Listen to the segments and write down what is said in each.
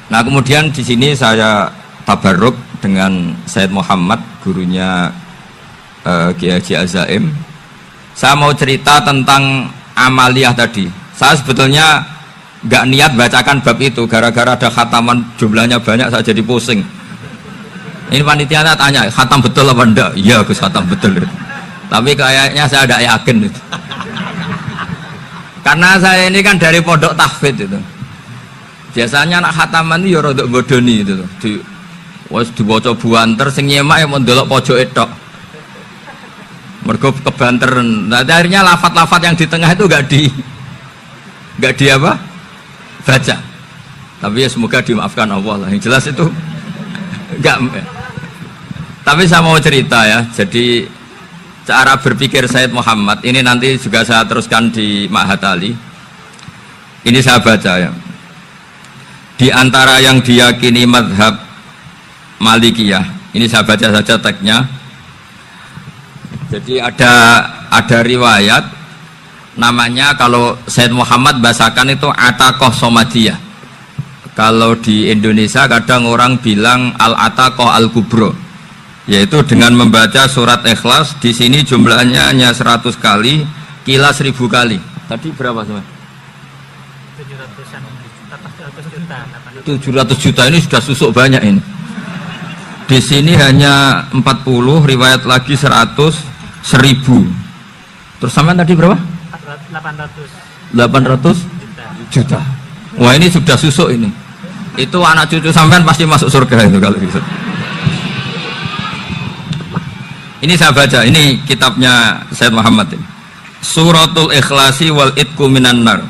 Nah kemudian di sini saya tabarruk dengan Said Muhammad, gurunya Kiai Haji Azaim. Saya mau cerita tentang amaliyah tadi. Saya sebetulnya nggak niat bacakan bab itu, gara-gara ada khataman jumlahnya banyak saya jadi pusing. Ini panitianya tanya, khatam betul apa enggak? Iya Gus, khatam betul. Tapi kayaknya saya tidak yakin itu. Karena saya ini kan dari pondok tahfidz itu. Biasanya anak khataman itu ya rada bodoni itu. Dibaca buanter sing nyemak ya mau ndelok pojoke tok. Mergo kebanteren. Nah, akhirnya lafat-lafat yang di tengah itu enggak di apa? Baca. Tapi ya semoga dimaafkan Allah lah. Yang jelas itu enggak. Tapi saya mau cerita ya. Jadi cara berpikir Said Muhammad ini nanti juga saya teruskan di Ma'had Ali. Ini saya baca ya. Di antara yang diyakini madhab Malikiyah, ini saya baca saja teksnya. Jadi ada riwayat namanya, kalau Said Muhammad bahasakan itu Ataqoh Somadiyah. Kalau di Indonesia kadang orang bilang Al-Ataqoh Al-Kubro, yaitu dengan membaca surat Ikhlas. Di sini jumlahnya hanya 100 kali, kila 1000 kali. Tadi berapa semua? 700 juta ini sudah susuk banyak ini. Di sini hanya 40, riwayat lagi 100, 1000. Terus sampai tadi berapa? 800 juta. Wah ini sudah susuk ini. Itu anak cucu sampean pasti masuk surga itu kalau gitu. Ini saya baca, ini kitabnya Said Muhammad ini. Suratul Ikhlasi wal Itqu minan nar.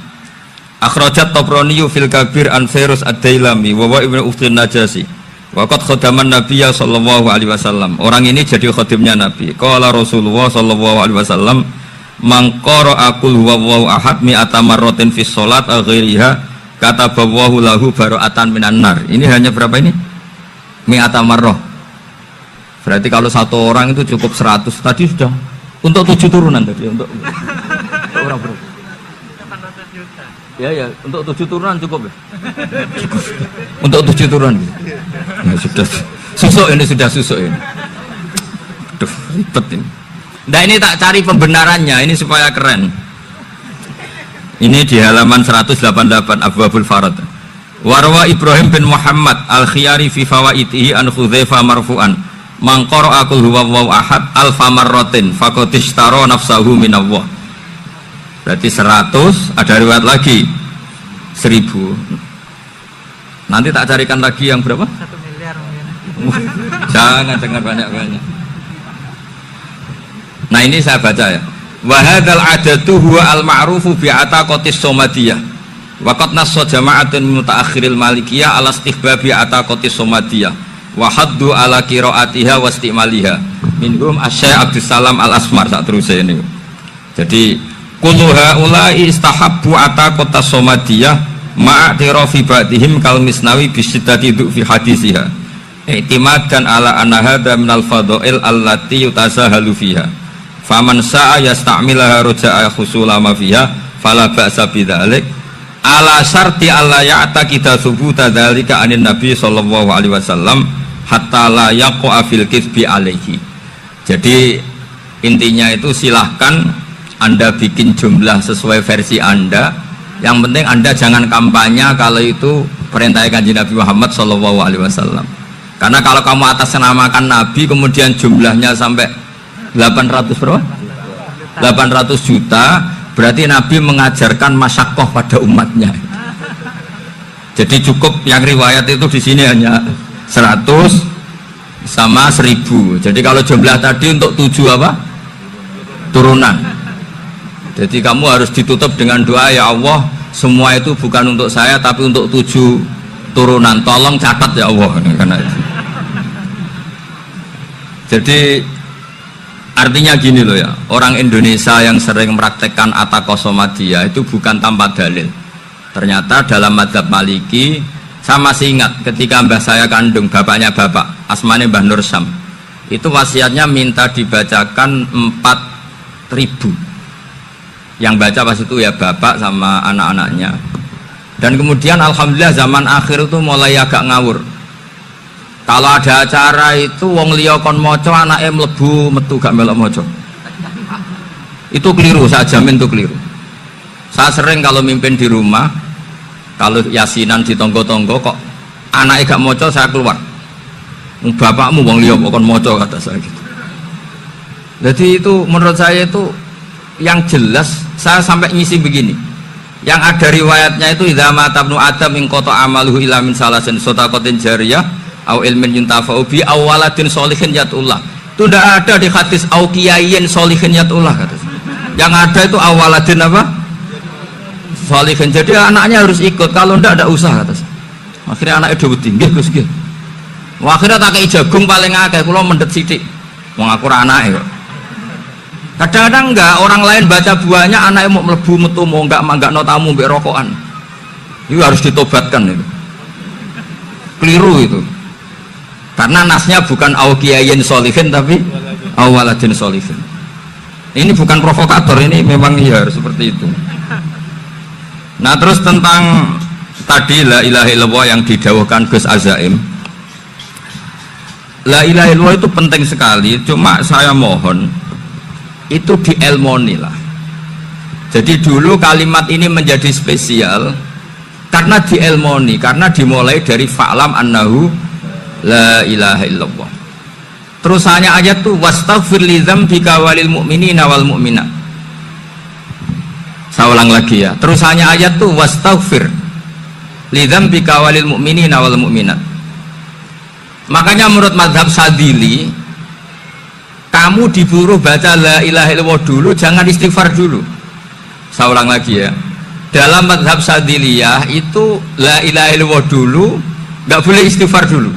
Akhrajat Tabrani fil Kabir an Fairuz ad-Dailami wa ibnu Uftin Najasi. Waqad khadaman Nabiyya sallallahu alaihi wasallam. Orang ini jadi khadimnya Nabi. Qala Rasulullah sallallahu alaihi wasallam, "Man qara'a qul huwallahu ahad mi'ata marratin fi shalat ghairiha kataballahu lahu bara'atan minan nar." Ini hanya berapa ini? Mi'ata marrah. Berarti kalau satu orang itu cukup 100. Tadi sudah untuk 7 turunan tadi, untuk orang berapa? 800 juta. Ya, untuk 7 turunan cukup ya? Cukup. Untuk 7 turunan. Ya, sudah susuk ini, sudah susuk ini. Aduh, ribet ini. Nah ini tak cari pembenarannya, ini supaya keren. Ini di halaman 188 Abwabul Farad. Warwa Ibrahim bin Muhammad Al-Khiyari fi fawaitihi an Hudzaifah marfu'an. Man qara'a qul huwallahu ahad alfa marratin faqad ishtara nafsahu minallah. Berarti 100, ada riwayat lagi 1000. Nanti tak carikan lagi yang berapa? 1 miliar mungkin. Jangan banyak-banyak. Nah ini saya baca ya. Wa hadzal adatu huwa al-ma'rufu bi ataqatis somadiyah. Wa qad nassa jama'atun min mutaakhiril malikiyah ala istihbabi ataqatis somadiyah wa haddu ala qiraatiha wa istimaliha. Minhum Asy-Syaikh Abdus Salam Al-Asmar sak terusé ini. Jadi kullu haula'i istahabbu ataqatas somadiyah ma'atirafi ba'dihim kal Misnawi bi syiddati fi hadisiha. I'timadan ala anna hadza minal fadha'il allati yutasahalu fiha. Faman sa'a yasta'milaha roja'a khusula ma fiha fala ba'sa bidzalik ala syarti alla ya'taqida thubuta dzalika anin nabi sallallahu alaihi wasallam hatta la yaqa fil kitsbi alaihi. Jadi intinya itu silahkan Anda bikin jumlah sesuai versi Anda, yang penting Anda jangan kampanye kalau itu perintah Kanjeng Nabi Muhammad sallallahu alaihi wasallam. Karena kalau kamu atasnamakan Nabi kemudian jumlahnya sampai 800 berapa? 800 juta, berarti Nabi mengajarkan masyaqqah pada umatnya. Jadi cukup yang riwayat itu di sini hanya 100 sama 1000. Jadi kalau jumlah tadi untuk 7 apa? Turunan. Jadi kamu harus ditutup dengan doa, ya Allah, semua itu bukan untuk saya tapi untuk 7 turunan. Tolong catat ya Allah. Karena itu. Jadi artinya gini loh ya, orang Indonesia yang sering mempraktekkan ataqoh somadiyah itu bukan tanpa dalil. Ternyata dalam madzhab Maliki, saya masih ingat ketika mbah saya kandung, bapaknya bapak, asmane Mbah Nur Syam, itu wasiatnya minta dibacakan 4000. Yang baca pas itu ya bapak sama anak-anaknya. Dan kemudian alhamdulillah zaman akhir itu mulai agak ngawur. Kalau ada acara itu wong liya kon maca anake mlebu metu gak melok maca. Itu keliru, saya jamin itu keliru. Saya sering kalau mimpin di rumah, kalau yasinan di tonggo-tonggo kok anaknya gak maca, saya keluar. Bapakmu wong liya kok kon maca, kata saya gitu. Jadi itu menurut saya itu yang jelas. Saya sampai ngisi begini, yang ada riwayatnya itu idza mata ibnu adam in qata amaluhu illa min salasin shadaqatin jariyah au ilmin yuntafa'u bi awaladin sholihin yatullah. Itu tidak ada di hadis au kiyayin sholihin yatullah, kata saya. Yang ada itu awaladin apa? Sholihin. Jadi anaknya harus ikut, kalau tidak ada usah, kata saya. Akhirnya anaknya dawuh tinggi Gus nggih. Akhirnya tak kei jagung paling akeh, kula mendet sithik. Wong aku ora anake kok. Kadang-kadang enggak, orang lain baca buahnya anaknya mau melebu metu mau enggak no tamu mbek rokokan. Itu harus ditobatkan itu. Keliru itu. Karena nasnya bukan auqiyayin sholihin tapi awaladin sholihin. Ini bukan provokator, ini memang ya harus seperti itu. Nah, terus tentang tadi la ilaha illallah yang didawuhkan Gus Azaim. La ilaha illallah itu penting sekali, cuma saya mohon itu dielmoni lah. Jadi dulu kalimat ini menjadi spesial karena dielmoni, karena dimulai dari fa'lam annahu la ilaha illallah. Terusannya ayat tuh wastaghfir li dzambika walil mu'minina wal mu'minat. Saya ulang lagi ya. Terusannya ayat tuh wastaghfir li dzambika walil mu'minina wal mu'minat. Makanya menurut mazhab Sadili, kamu disuruh baca la ilaha illallah dulu, jangan istighfar dulu. Saya ulang lagi ya. Dalam mazhab Sadiliyah itu la ilaha illallah dulu, nggak boleh istighfar dulu.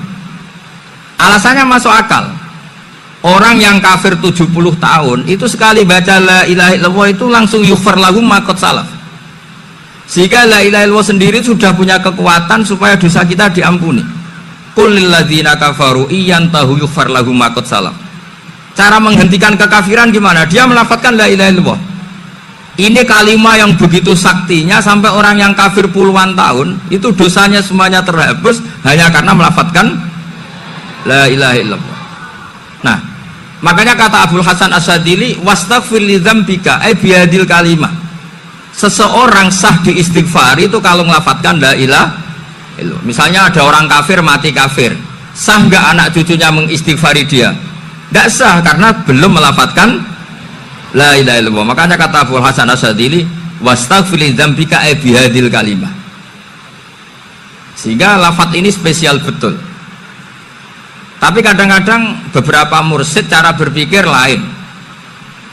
Alasannya masuk akal. Orang yang kafir 70 tahun itu sekali baca la ilaha illallah itu langsung yughfar lahum ma qad salaf. Sehingga la ilaha illallah sendiri sudah punya kekuatan supaya dosa kita diampuni. Qul lil ladzina kafaru iyantahu yughfar lahum ma qad salaf. Cara menghentikan kekafiran gimana? Dia melafadzkan la ilaha illallah. Ini kalimat yang begitu saktinya sampai orang yang kafir puluhan tahun itu dosanya semuanya terhapus hanya karena melafadzkan la ilaha illallah. Nah, makanya kata Abdul Hasan As-Sadili wastaghfir li dzambika ay bihadil kalimah. Seseorang sah diistighfar itu kalau melafadzkan la ilaha illallah. Misalnya ada orang kafir mati kafir, sah nggak anak cucunya mengistighfari dia? Tidak sah karena belum melafadzkan la ilaha illallah. Makanya kata Abu Hasan As-Sadili wastaghfir li dzambika ay bihadil kalimah. Sehingga lafadz ini spesial betul. Tapi kadang-kadang beberapa mursyid cara berpikir lain.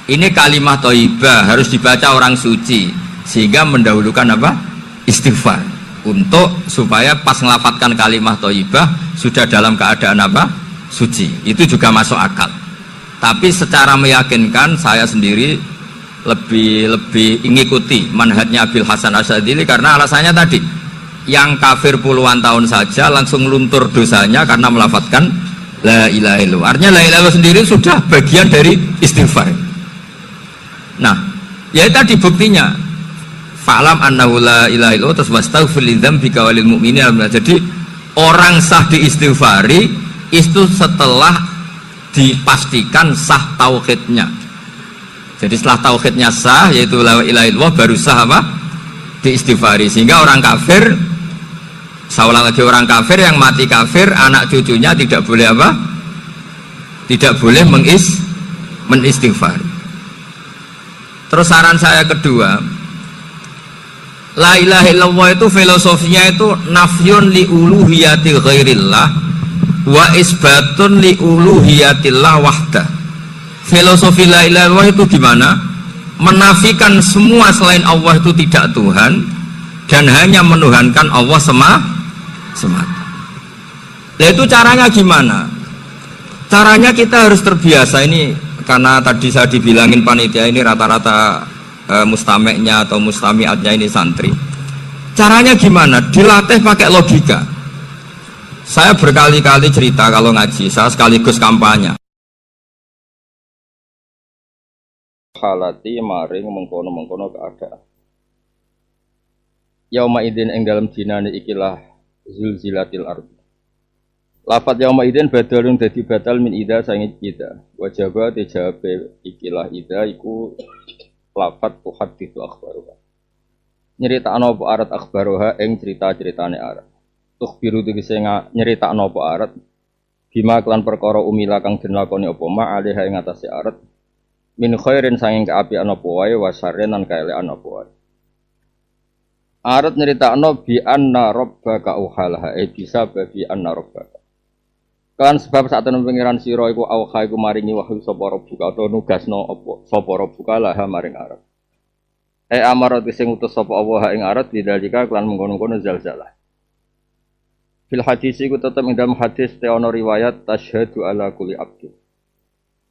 Ini kalimat thayyibah harus dibaca orang suci, sehingga mendahulukan apa? Istighfar. Untuk supaya pas melafadzkan kalimat thayyibah sudah dalam keadaan apa? Suci. Itu juga masuk akal. Tapi secara meyakinkan saya sendiri lebih mengikuti manhajnya Abil Hasan As-Sadili karena alasannya tadi, yang kafir puluhan tahun saja langsung luntur dosanya karena melafadzkan la ilaha illallah. Artinya la ilaha illallah sendiri sudah bagian dari istighfar. Nah, ya tadi buktinya fa'lam annahu la ilaha illallah terus wastaghfir li dzambika walil mu'minina. Jadi orang sah diistighfari itu setelah dipastikan sah tauhidnya. Jadi setelah tauhidnya sah yaitu la ilaha illallah baru sah apa? Diistighfari. Sehingga orang kafir, saya ulang lagi, orang kafir yang mati kafir anak cucunya tidak boleh apa? Tidak boleh menistighfari. Terus saran saya kedua, la ilaha illallah itu filosofinya itu nafyun li uluhiyati ghairillah wa isbatun li uluhiyatillah wahdah. Filosofi la ilaha illallah itu gimana? Menafikan semua selain Allah itu tidak Tuhan dan hanya menuhankan Allah semata. Nah, itu caranya gimana? Caranya kita harus terbiasa. Ini karena tadi saya dibilangin panitia ini rata-rata mustameknya atau mustamiatnya ini santri. Caranya gimana? Dilatih pakai logika. Saya berkali-kali cerita kalau ngaji, saya sekaligus kampanye. Halati maring mengkono-mengkono keadaan. yauma idzin ing dalem dinane ikilah zulzilatil ardh. Lafat yauma idzin badalun dadi batal min idza sange ida. Wajaba dijawabe ikilah ida iku lafat tuhaditsu akhbaruha. Nyeritakno apa arat akhbaruha ing cerita-ceritane arat. Tukhbiru tegese nyeritakno apa arat bima kelan perkara umila kang den lakoni apa ma alih ing atase arat min khairin sanging kaapian apa wae wa syarrin lan kaelekan apa wae. Arat nyeritakno bi anna rabbaka uhalha bisa bi anna rabbaka. Kan sebab saat temen pengiran sira iku auha iku maringi wahyu sapa rabbuka utawa nugasno apa sapa rabbuka laha maring arat. Amarat sing utus sapa Allah ing arat didalika kelan mengkono-kono zalzalah. Fil hadis iku tetep ing dalam hadis te ana riwayat tasyhadu ala kulli abdi.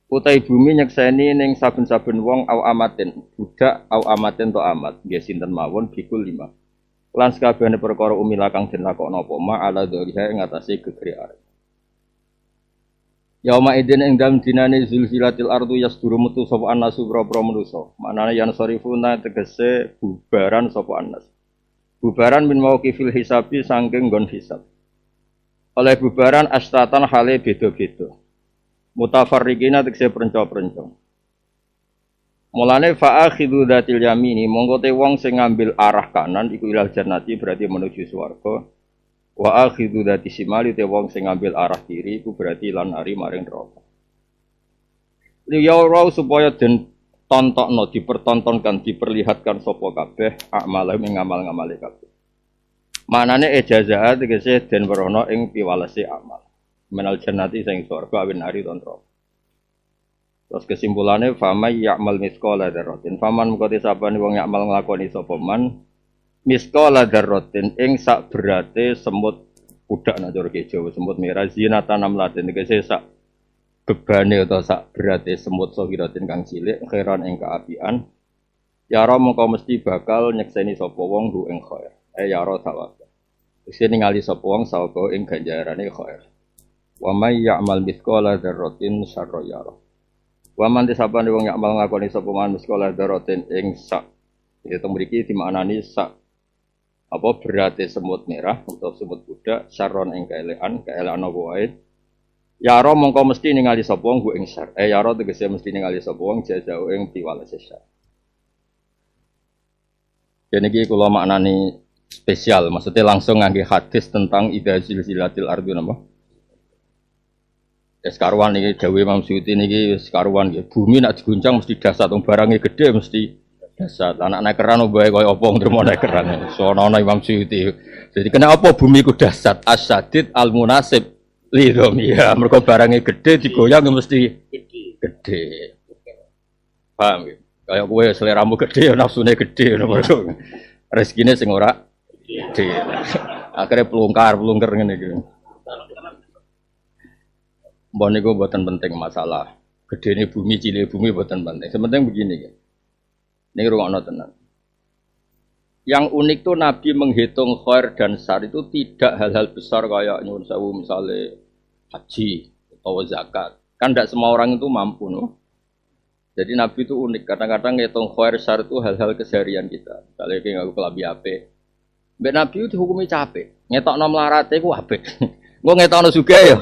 Utai bumi nyekseni ning saben-saben wong au amatin, budak au amatin to amat, nggih sinten mawon bikul 5. Lan sakabehane perkara umila kang den lakokno apa ma ala dzaliha ing atase gegere arat. Yauma idzin ing dalem dinane zulzilatil ardu yasduru metu sapa annasu boro-boro manusa. Manane yan sarifuna tegese bubaran sapa annas. Bubaran min mauqifil hisabi saking nggon hisab. Oleh bubaran astatan hale beda-beda. Mutafarriqina tegese prenca-prenca. Mulane fa'akhidhu dzatil yamini monggo te wong sing ngambil arah kanan iku ilal jannati berarti menuju swarga. Wa akhidhu dzati simali te wong sing ngambil arah kiri iku berarti lan ari maring neraka. Liya supaya den tontokno dipertontonkan diperlihatkan sapa kabeh amalem ing ngamal-ngamale kabeh. Manane ijazah tegese den werono ing piwalese amal. Menal jannati sing swarga awin ari neraka. Terus kesimpulannya famay ya'mal misqala dzarratin faman mengko sabane wong ya'mal nglakoni sapa man misqala dzarratin ing sak berate semut budak nak cara Jawa semut merah zinatan namlatin tegese sak bebane utawa sak berate semut sogiratin kang cilik khairan ing kaapian ya ra mengko mesti bakal nyekseni sapa wong hu ing khair ya ra sawab wis ningali sapa wong sawaba ing ganjarane khair wa may ya'mal misqala dzarratin syarra yara wa man tisabane wong ya'mal ngakoni sapa man misqala dzarratin ing sak itu mriki dimaknani sak apa berarti semut merah atau semut budak saron ing kaelekan apa wae ya ro mongko mesti ningali sapa wong ing syar ya ro tegese mesti ningali sapa wong jazau ing piwales syar. Dene iki kula maknani spesial maksudnya langsung ngangge hadis tentang idza zilzilatil ardu napa karuan iki dawuh Imam Suyuti niki wis karuan nggih bumi nek diguncang mesti dasar wong barange gede mesti dasar anak-anak keran obahe kaya apa ngrimo nek keran sono ana Imam Suyuti. Jadi kenapa bumi ku dasar asyadid al-munasib lidhomia mergo barange gede digoyang mesti gede. Paham nggih? Kaya kowe seleramu gede nafsune gede ngono mergo rezekine sing ora gede. Akhire plungkar ngene iki. Mbon niku mboten penting masalah gedene bumi cilik bumi mboten penting. Sementing begini nggih. Ini rungokno tenan. Yang unik tuh Nabi menghitung khair dan syar itu tidak hal-hal besar kayak nyuwun sewu misalnya haji atau zakat. Kan tidak semua orang itu mampu, no? Jadi Nabi itu unik. Kadang-kadang ngitung khair syar itu hal-hal keseharian kita. Misalnya kayak ngaku kelabi ape. Mbak Nabi itu dihukumi capek. Ngetokno mlarate ku apik. Engko ngetokno sugih ya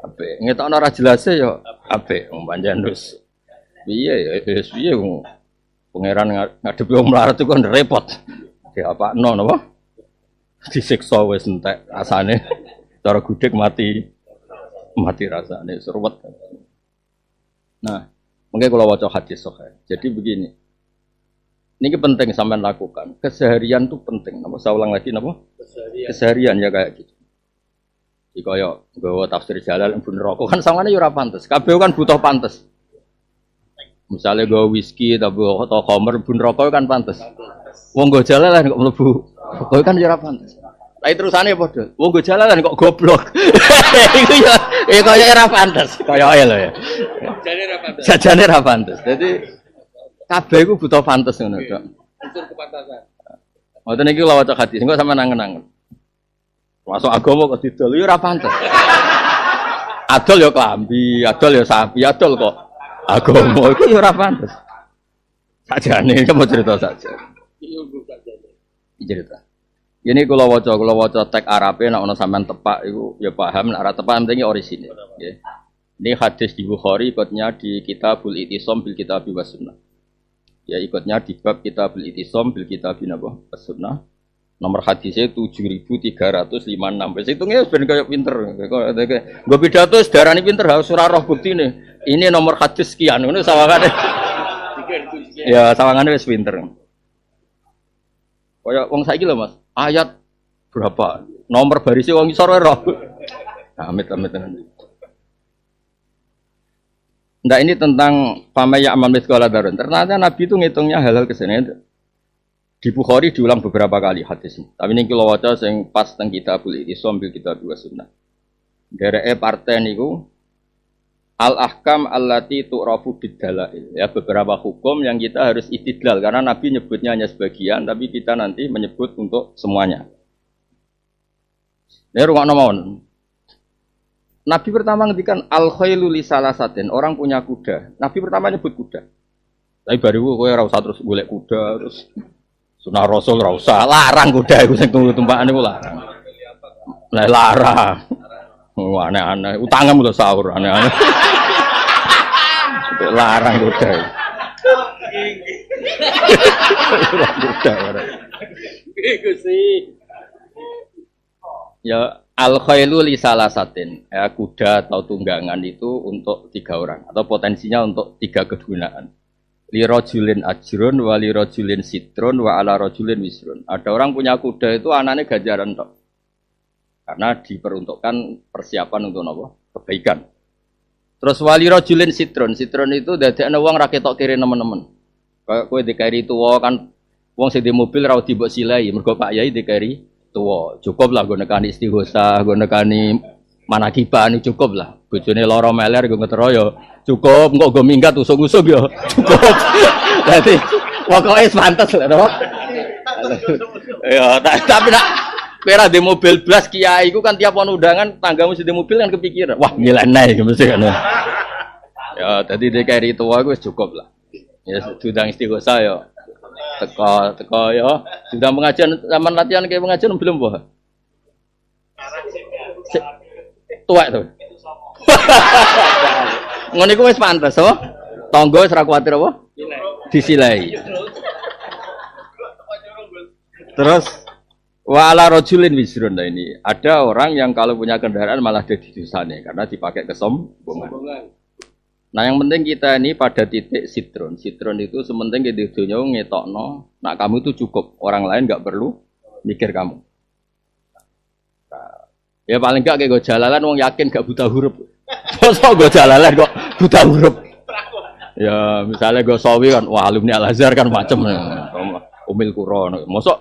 apik. Ngetokno ra jelase ya apik. Pancen wis piye ya piye pangeran ngadepi wong melarat itu kan repot. Ya apa napa? Disiksa wis entek rasane. Cara gudeg mati rasane seruwet. Nah, mungkin kalau waca hadis sahih. Jadi begini. Ini penting sampean lakukan. Keseharian itu penting. Napa saya ulang lagi napa? Keseharian ya kayak gitu. Iki kaya nggawa tafsir Jalal Ibnu Raqqa kan sangane ya ora pantes. Kabeh kan butuh pantes. Misalnya gue whisky atau khamr bun rokok kan pantas. Wong gue jalan kok mlebu. Kok kan ora pantas. Lah terusane padha. Wong gue jalan kok goblok. Iku ya kaya ora pantas. Kaya ae lho ya. Sajane ora pantas. Sajane ora pantas. Dadi kabeh iku butuh pantes ngono tok. Unsur kepantasan. Ngoten iki lha waca hadis engko sampean nangen-nangen. Masuk agama kok didol ya ora pantes. Adol ya klambi, adol ya sapi, adol kok agama itu ya ora pantes. Sakjane kamu cerita saja. Cerita. Ini kalau waca teks Arabe nek ana sampean tepak iku ya paham nek ora tepak penting orisinil. Nggih. Ini hadis di Bukhari ikutnya di Kitabul Itisam bil Kitab was Sunnah. Ya ikutnya di bab Kitabul Itisam bil Kitab was Sunnah. Nomor hadisnya 7356. Wis hitungnya ben kaya pinter. Nggo pidato sedarane pinter harus ora roh buktine. Ini nomor hadis sekian ngono sawangane. Ya sawangane wis pinter. Kaya wong saiki lho Mas. Ayat berapa? Nomor barisnya wong isor roh. Amit-amit. Nah ini tentang pamaya amal miskola darun. Ternyata Nabi itu ngitungnya hal-hal kesana. Di Bukhari diulang beberapa kali hadis ini. Tapi ini kalau waca yang pas tentang Kitabul Itisam bil Kitab was Sunnah. Dereke partai niku al-ahkam allati tu'rafu bid-dalail. Ya beberapa hukum yang kita harus istidlal karena Nabi nyebutnya hanya sebagian tapi kita nanti menyebut untuk semuanya. Ini rungokno mawon. Nabi pertama ngendikan al-khailu li salasatin, orang punya kuda. Nabi pertama nyebut kuda. Tapi baru kowe ora usah terus golek kuda terus sunah Rasul ora usah larang kuda iku sing tumpakan iku larang. Lah larang. Aneh-aneh, utangem lho sahur aneh-aneh. Larang kuda. Kuda. Iku sih. Ya al-khailu li salasatin. Ya kuda atau tunggangan itu untuk 3 orang atau potensinya untuk 3 kegunaan. Li rajulin ajrun wa li rajulin sitrun wa ala rajulin wisrun. Ada orang punya kuda itu anaknya ganjaran tok. Karena diperuntukkan persiapan untuk apa? Kebaikan. Terus wali rajulin sitron. Sitron itu dadekne wong ra ketok kiri nemen-nemen. Kayak kowe dikari tuwa kan wong sing di mobil ra dibok silai, mergo Pak Yai dikari tuwa. Cukup lah nggo nekani istighosa, nggo nekani manakiban cukup lah. Bojone lara meler nggo ngetero ya cukup, engko nggo minggat usung-usung ya cukup. Dadi pokoke pantes lho, to. Ya, tapi nak kira di mobil blas kiai itu kan tiap ono undangan tanggamu di mobil kan kepikiran wah nilai mesti kan ya tadi DKRI itu aku cukup lah ya sudah istighosa ya teko ya sudah pengajian zaman latihan kayak pengajian belum boh tua itu ngono iku wis pantes oh tangga wis ora kuwatir apa disilai terus wa ala rajulin wisrun. Nah ini ada orang yang kalau punya kendaraan malah jadi dosane karena dipakai kesombongan. Nah yang penting kita ini pada titik sitron. Sitron itu sementing di dunia ngetokno. Nah kamu itu cukup, orang lain nggak perlu mikir kamu. Nah, ya paling nggak kayak gue jalalan, wong yakin gak buta huruf. Masa gue jalalan kok buta huruf. Ya misalnya gue sawi kan, wah alumni Al Azhar kan macem. Umil Quran, masa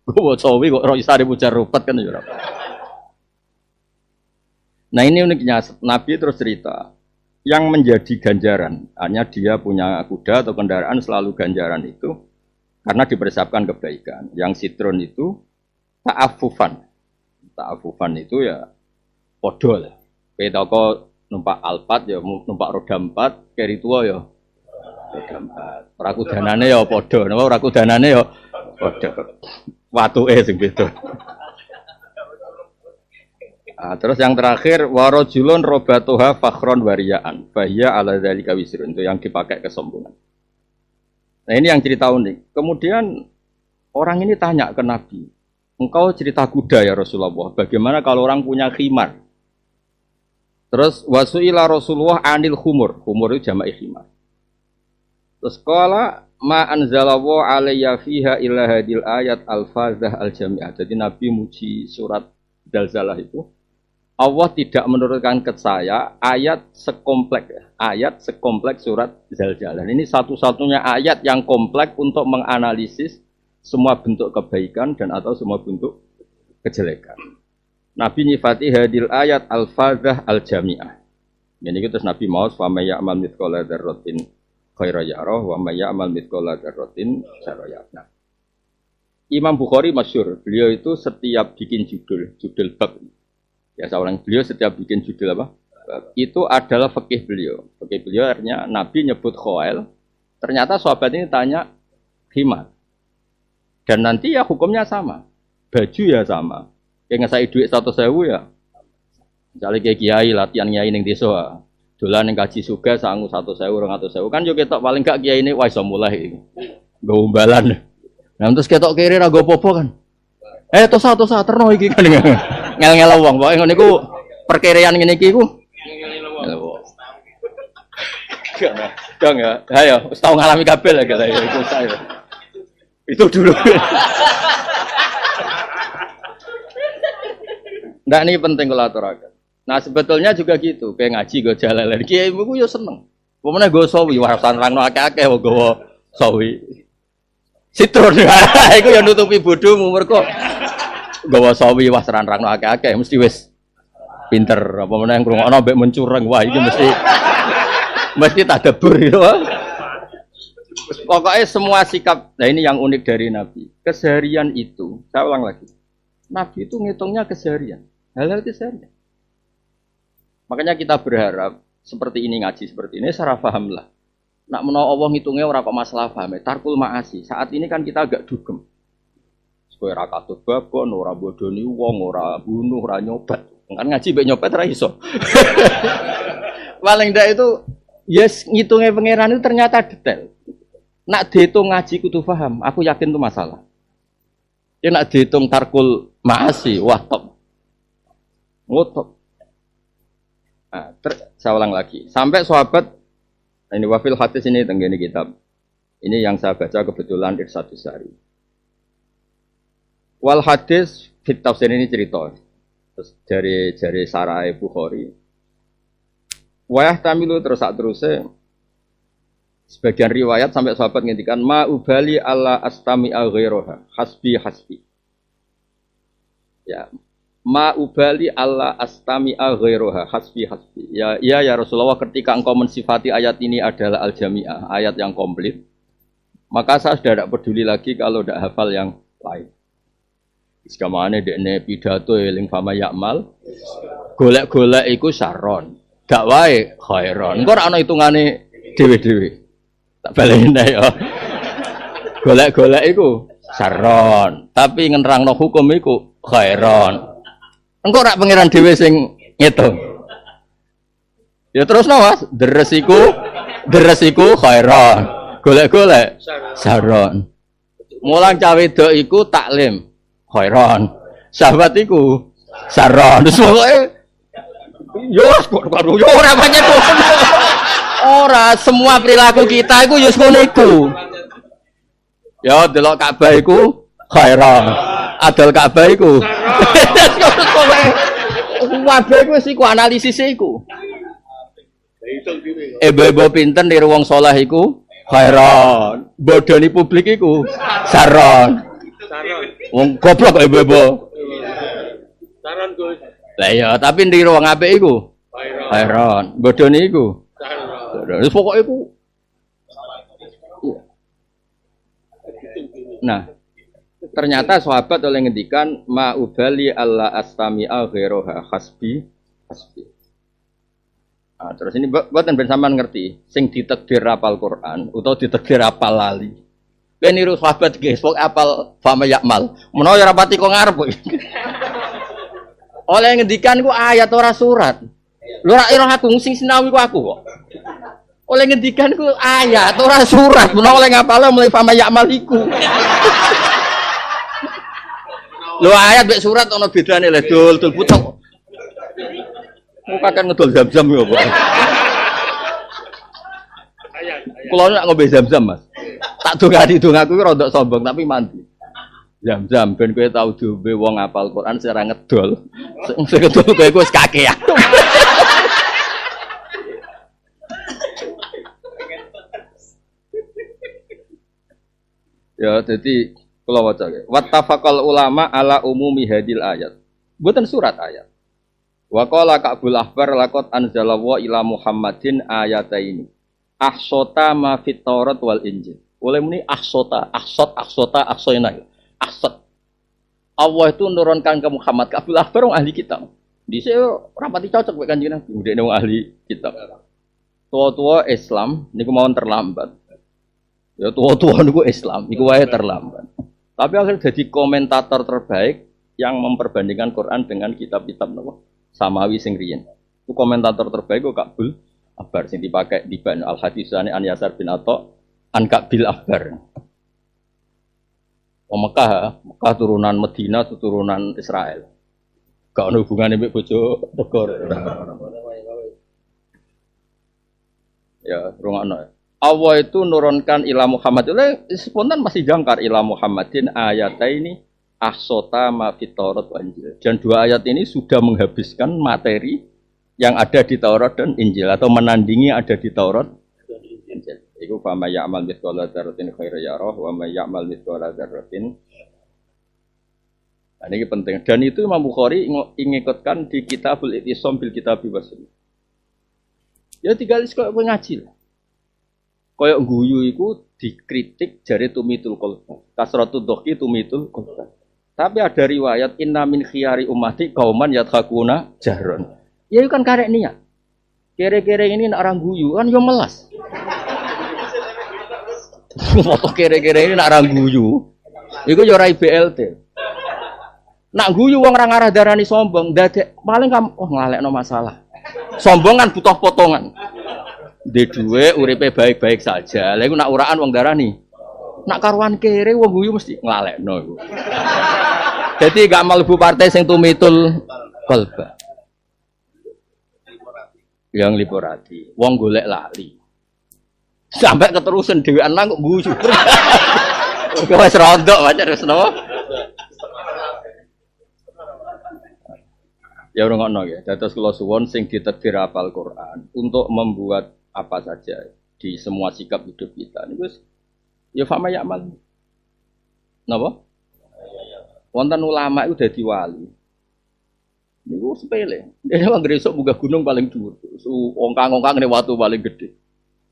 gue mau sawi kok roh isari pujar rupet kan ya. Nah ini uniknya Nabi terus cerita yang menjadi ganjaran hanya dia punya kuda atau kendaraan selalu ganjaran itu karena dipersiapkan kebaikan. Yang sitron itu ta'afufan itu ya podo lah. Kayak toko numpak Alphard ya numpak roda 4 keri tua ya. Rakudanane ya padha, napa rakudanane ya padha. Watuke sing beda. Nah, terus yang terakhir warajulun robatuha fakhron wariyaan. Bahya ala dzalika wisrun itu yang dipakai kesombongan. Nah, ini yang cerita unik. Kemudian orang ini tanya ke Nabi, "Engkau cerita kuda ya Rasulullah. Bagaimana kalau orang punya khimar?" Terus wasuila Rasulullah anil khumur. Khumur itu jama'i khimar. Terus qala ma anzalallahu alayya fiha illa hadil ayat al-fazah al-jami'ah. Jadi Nabi muji surat Zalzalah itu Allah tidak menurunkan ke saya ayat sekompleks surat Zalzalah. Ini satu-satunya ayat yang kompleks untuk menganalisis semua bentuk kebaikan dan atau semua bentuk kejelekan. Nabi nyifati hadil ayat al-fazah al-jami'ah. Ini terus Nabi mau fa may ya'mal mithqala dzarratin khairan yarah wa may ya'mal mithqala dzarratin syarran yarah. Imam Bukhari masyhur, beliau itu setiap bikin judul bab. Ya seorang beliau setiap bikin judul apa? Bab. Itu adalah fikih beliau. Fikih beliau artinya Nabi nyebut khail, ternyata sahabat ini tanya khimar. Dan nanti ya hukumnya sama. baju ya sama. Kayak ngasai duit 100.000 ya. Misalnya kayak kiai latihan kiai ning desa. Dolan ning kaji suga sangu 100.000 200.000 kan yo ketok paling gak kiai ini wis iso mulai iki. Nggo umbalan. Nah terus ketok kiri ra go apa-apa kan. Tosa terno iki kan. Ngel-ngel wong pokoke ngene iku perkiraan ngene iki ku. Ngel wong. Dong ya. Ayo, wis tau ngalami kabel ya kata itu saya. Itu dulu. Nggak, ini penting kalau aturakan. Nah sebetulnya juga gitu, kayak ngaji gue jalan kiai ibu yo seneng. Pokoknya gue sawi, warasan rangno akeh-akeh gue sawi. Sitron, itu yang nutupi bodohmu mereka. Gue sawi warasan rangno akeh-akeh, mesti wes pinter. Apa mana yang kurang ono, mencurang, wah itu mesti tadabbur gitu. Pokoknya semua sikap, nah ini yang unik dari Nabi. Keseharian itu, saya ulang lagi. Nabi itu ngitungnya keseharian, hal-hal keseharian. Makanya kita berharap seperti ini ngaji seperti ini secara paham lah. Nak menawa Allah ngitungnya orang kok masalah paham. Tarkul ma'asi. Saat ini kan kita agak dugem. Supaya rakatut babon, ora bodoni wong, ora bunuh, ora nyobat. Kan ngaji mbek nyopet ra iso. Paling ndak itu yes ngitungnya pangeran itu ternyata detail. Nak dihitung ngaji kudu paham. Aku yakin itu masalah. Ya nak dihitung tarkul ma'asi, wah top. Top. Nah, saya ulang lagi. Sampai sahabat ini wafil hadis ini tenggini kitab. Ini yang saya baca kebetulan Irsyadus Sari. Wal hadis fit tafsir ini cerita. Terus dari Sarai Bukhari. Wayah tamilu terus terusnya sebagian riwayat sampai sahabat ngintikan ma ubali alla astami aghiroha hasbi. Ya. Ma ubali alla astami aghiroha hasbi. Ya Rasulullah, ketika engkau mensifati ayat ini adalah al-jami'ah, ayat yang komplit, maka saya sudah tidak peduli lagi kalau tidak hafal yang lain. Sekamane dekne pidato eling fama yakmal, golek-golek iku saron, gak wae khairon. Engko ora ana hitungane dhewe-dhewe. Tak baleni ya. Golek-golek iku saron, tapi ngenerangno hukum iku khairon. Engkau rak pangeran dhewe sing ngitung. Ya terus Mas, deres iku khairon. Golek-golek saron. Mulang cawe wedok iku taklim khairon. Sahabat iku saron. Terus pokoke yo ora pancen ora semua perilaku kita iku yo ngono iku. Ya delok Ka'bah iku khairon. Adol Ka'bah iku. Wabe iku wis iku analisis iku. Ibu-ibu pinten niru wong saleh iku khairon. Bodoni publik iku saron. Wong goblok kok ibu-ibu. Saron Gus. Lah iya, tapi niru wong apik iku khairon. Bodoni iku saron. Wis pokoke iku. Nah, ternyata sahabat oleh ngendikan ma ubali alla astami aghiroha hasbi. Nah, terus ini buatan ben sampean ngerti sing ditakdir apal Quran utawa ditakdir apal lali. Ben niru sahabat guys, wong apal fama yakmal. Menawa ora pati kok ngarep. Oleh ngendikan ku ayat ora surat. Lho ora ira aku sing sinawi ku aku kok. Oleh ngendikan ku ayat ora surat. Menawa oleh ngapal mulai fama yakmal iku. Lho ayat mek surat ana bedane lho dul pucuk. Muka kan ngedol zam-zam ya, Pak. Kulo nak ngombe zam-zam, Mas. Tak dongani dongaku ki rada sombong tapi mandi. Zam-zam ben kowe tau diombe wong hafal Quran secara ngedol. Sing ngedol kowe wis kakean. Ya, jadi kula waca nggih. Wattafaqal ulama ala umumi hadil ayat. Mboten surat ayat. Wa qala Ka'bul Ahbar laqad anzalallahu ila Muhammadin ayataini. Ahsota ma fit Taurat wal Injil. Oleh muni ahsota. Allah itu nurunkan ke Muhammad. Ka'bul Ahbar wong ahli kitab. Dise rapati cocok mek Kanjeng Nabi. Udene wong ahli kitab. Tua-tua Islam niku mawon terlambat. Ya tua-tua niku Islam, niku wae terlambat. Tapi akhirnya jadi komentator terbaik yang memperbandingkan Quran dengan kitab-kitab Samawi sing riyen. Itu komentator terbaik kok Kabul Akbar sing dipakai di Ban Al Hadisani An Yasar bin Atha An Kabil Akbar. Mekah turunan Medina itu turunan Israel. Gak ada hubungannya dengan bojo negara. Ya, rungokno. Allah itu nurunkan ila Muhammad. Spontan masih jangkar ila Muhammadin ayataini ahsota ma fit Taurat wa Injil. Dan dua ayat ini sudah menghabiskan materi yang ada di Taurat dan Injil atau menandingi ada di Taurat dan Injil. Iku fa may ya'mal mithqala dzarratin khairan yarah wa may ya'mal mithqala dzarratin. Nah, ini penting. Dan itu Imam Bukhari ngikutkan di Kitabul I'tisam bil Kitabi was Sunnah. Ya tinggal kok ngaji. Kayak guyu iku dikritik jare tumitul qalb. Kasratud dhaqi tumitul qalb. Tapi ada riwayat inna min khiyari ummati qauman yadhakuna jahron. Ya itu kan karek niat. Kere-kere ini nak orang guyu kan yo melas. Foto kere-kere ini nak orang guyu. Iku yo ora BLT. Nak guyu wong ora ngarah darani sombong, dadek paling kamu nglalekno masalah. Sombong kan butuh potongan. Di duwe uripe baik-baik saja. Lha iku nak uraan wong darani. Nak karuan kere wong guyu mesti nglalekno iku. Jadi gak mlebu partai sing tumitul qalba. Yang liporati, wong golek lali. Sampai keterusan dhewean nang kok guyu. Kok wis rondok pancen wis napa? Ya orang ngono ya. Dados kula suwon sing ditakdir hafal Quran untuk membuat apa saja di semua sikap hidup kita. Niku wis ya fama ya'mal. Napa? Wonten ulama itu dadi wali. Niku sepele. Dene wong gresok munggah gunung paling dhuwur. Ongkang-ongkang ngene watu paling gede.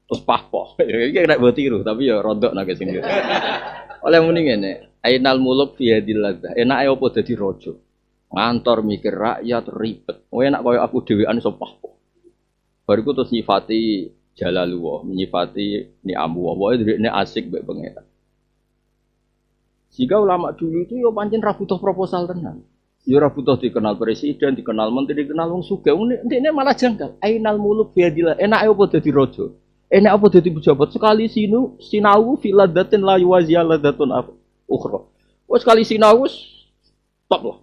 Terus pahpoh. Iki nek mbok tiru tapi ya rondok nang sing. Oleh muni ngene, ainal muluk fi hadil ladzah. Enake opo dadi raja? Ngantor mikir rakyat ribet. Enak kaya aku dhewean iso pahpoh. Bariku terus nyifati Jalalullah, nyifati ni'amu wa ini asik mbek pengen. Jika ulama dulu itu ya pancen ra butuh proposal tenan. Ya ora butuh dikenal presiden, dikenal menteri, dikenal wong sugih. Ndekne malah janggal. Ainal muluk biadillah. Enake apa dadi raja? Enak apa dadi pejabat? Sekali sinau filadatin la yuwaziyalatun ukhra. Wes sekali sinau wis top lah.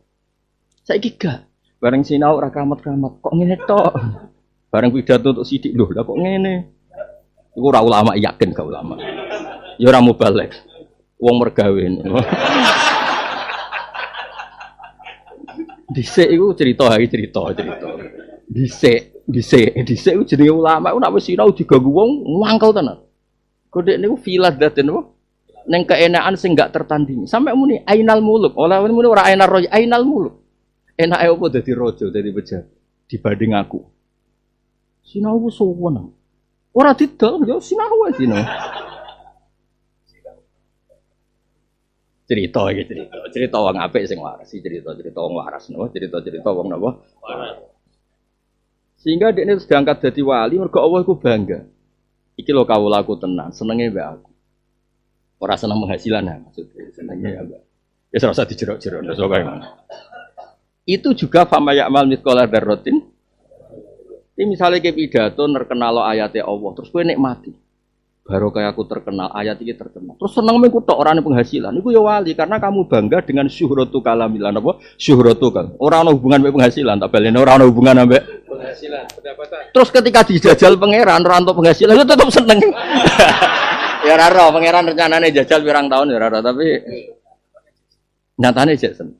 Saiki gak. Bareng sinau ora kramat-kramat. Kok ngene tok? Bareng pidato untuk sidik lho, lah kok ngene. Iku ora ulama yakin gak ulama. Ya ora mubalek. Wong mergawe. Dhisik iku cerita. Dhisik iku jenenge ulama, nek wis sinau diganggu wong ngangkel tenan. Kodek niku filat daten apa? Ning keenakan sing gak tertandingi. Sampai muni ainal muluk. Ora muni ora ainal muluk. Enake opo dadi raja, dadi pejabat dibanding aku. Sinau ku suwen. Ora didol ya sinau wae sinau. Cerita wong apik sing waras, cerita wong waras napa, cerita wong napa? Waras. Sehingga dekne sudah angkat dadi wali mergo Allah iku bangga. Iki lho kawulaku tenan, senenge mbek aku. Ora seneng penghasilan ya maksudnya, senenge ya mbak. Ya ora usah dijerok-jerok ndak sok itu juga fama ya'mal mithqala dzarratin. Ini misalnya ke pidato terkenal ayatnya Allah, terus kowe nikmati. Baru kayak aku terkenal, ayat ini terkenal. Terus seneng mengku tok ora penghasilan. Iku ya wali karena kamu bangga dengan syuhratu kalamilan apa? Syuhratu kal. Ora ana hubungan mbek penghasilan, tak balene ora ana hubungan mbek penghasilan, pendapatan. Terus ketika dijajal pangeran ora entuk penghasilan, itu tetap seneng. Ya ora ora pangeran rencanane jajal pirang tahun ya ora, tapi nyatane jek seneng.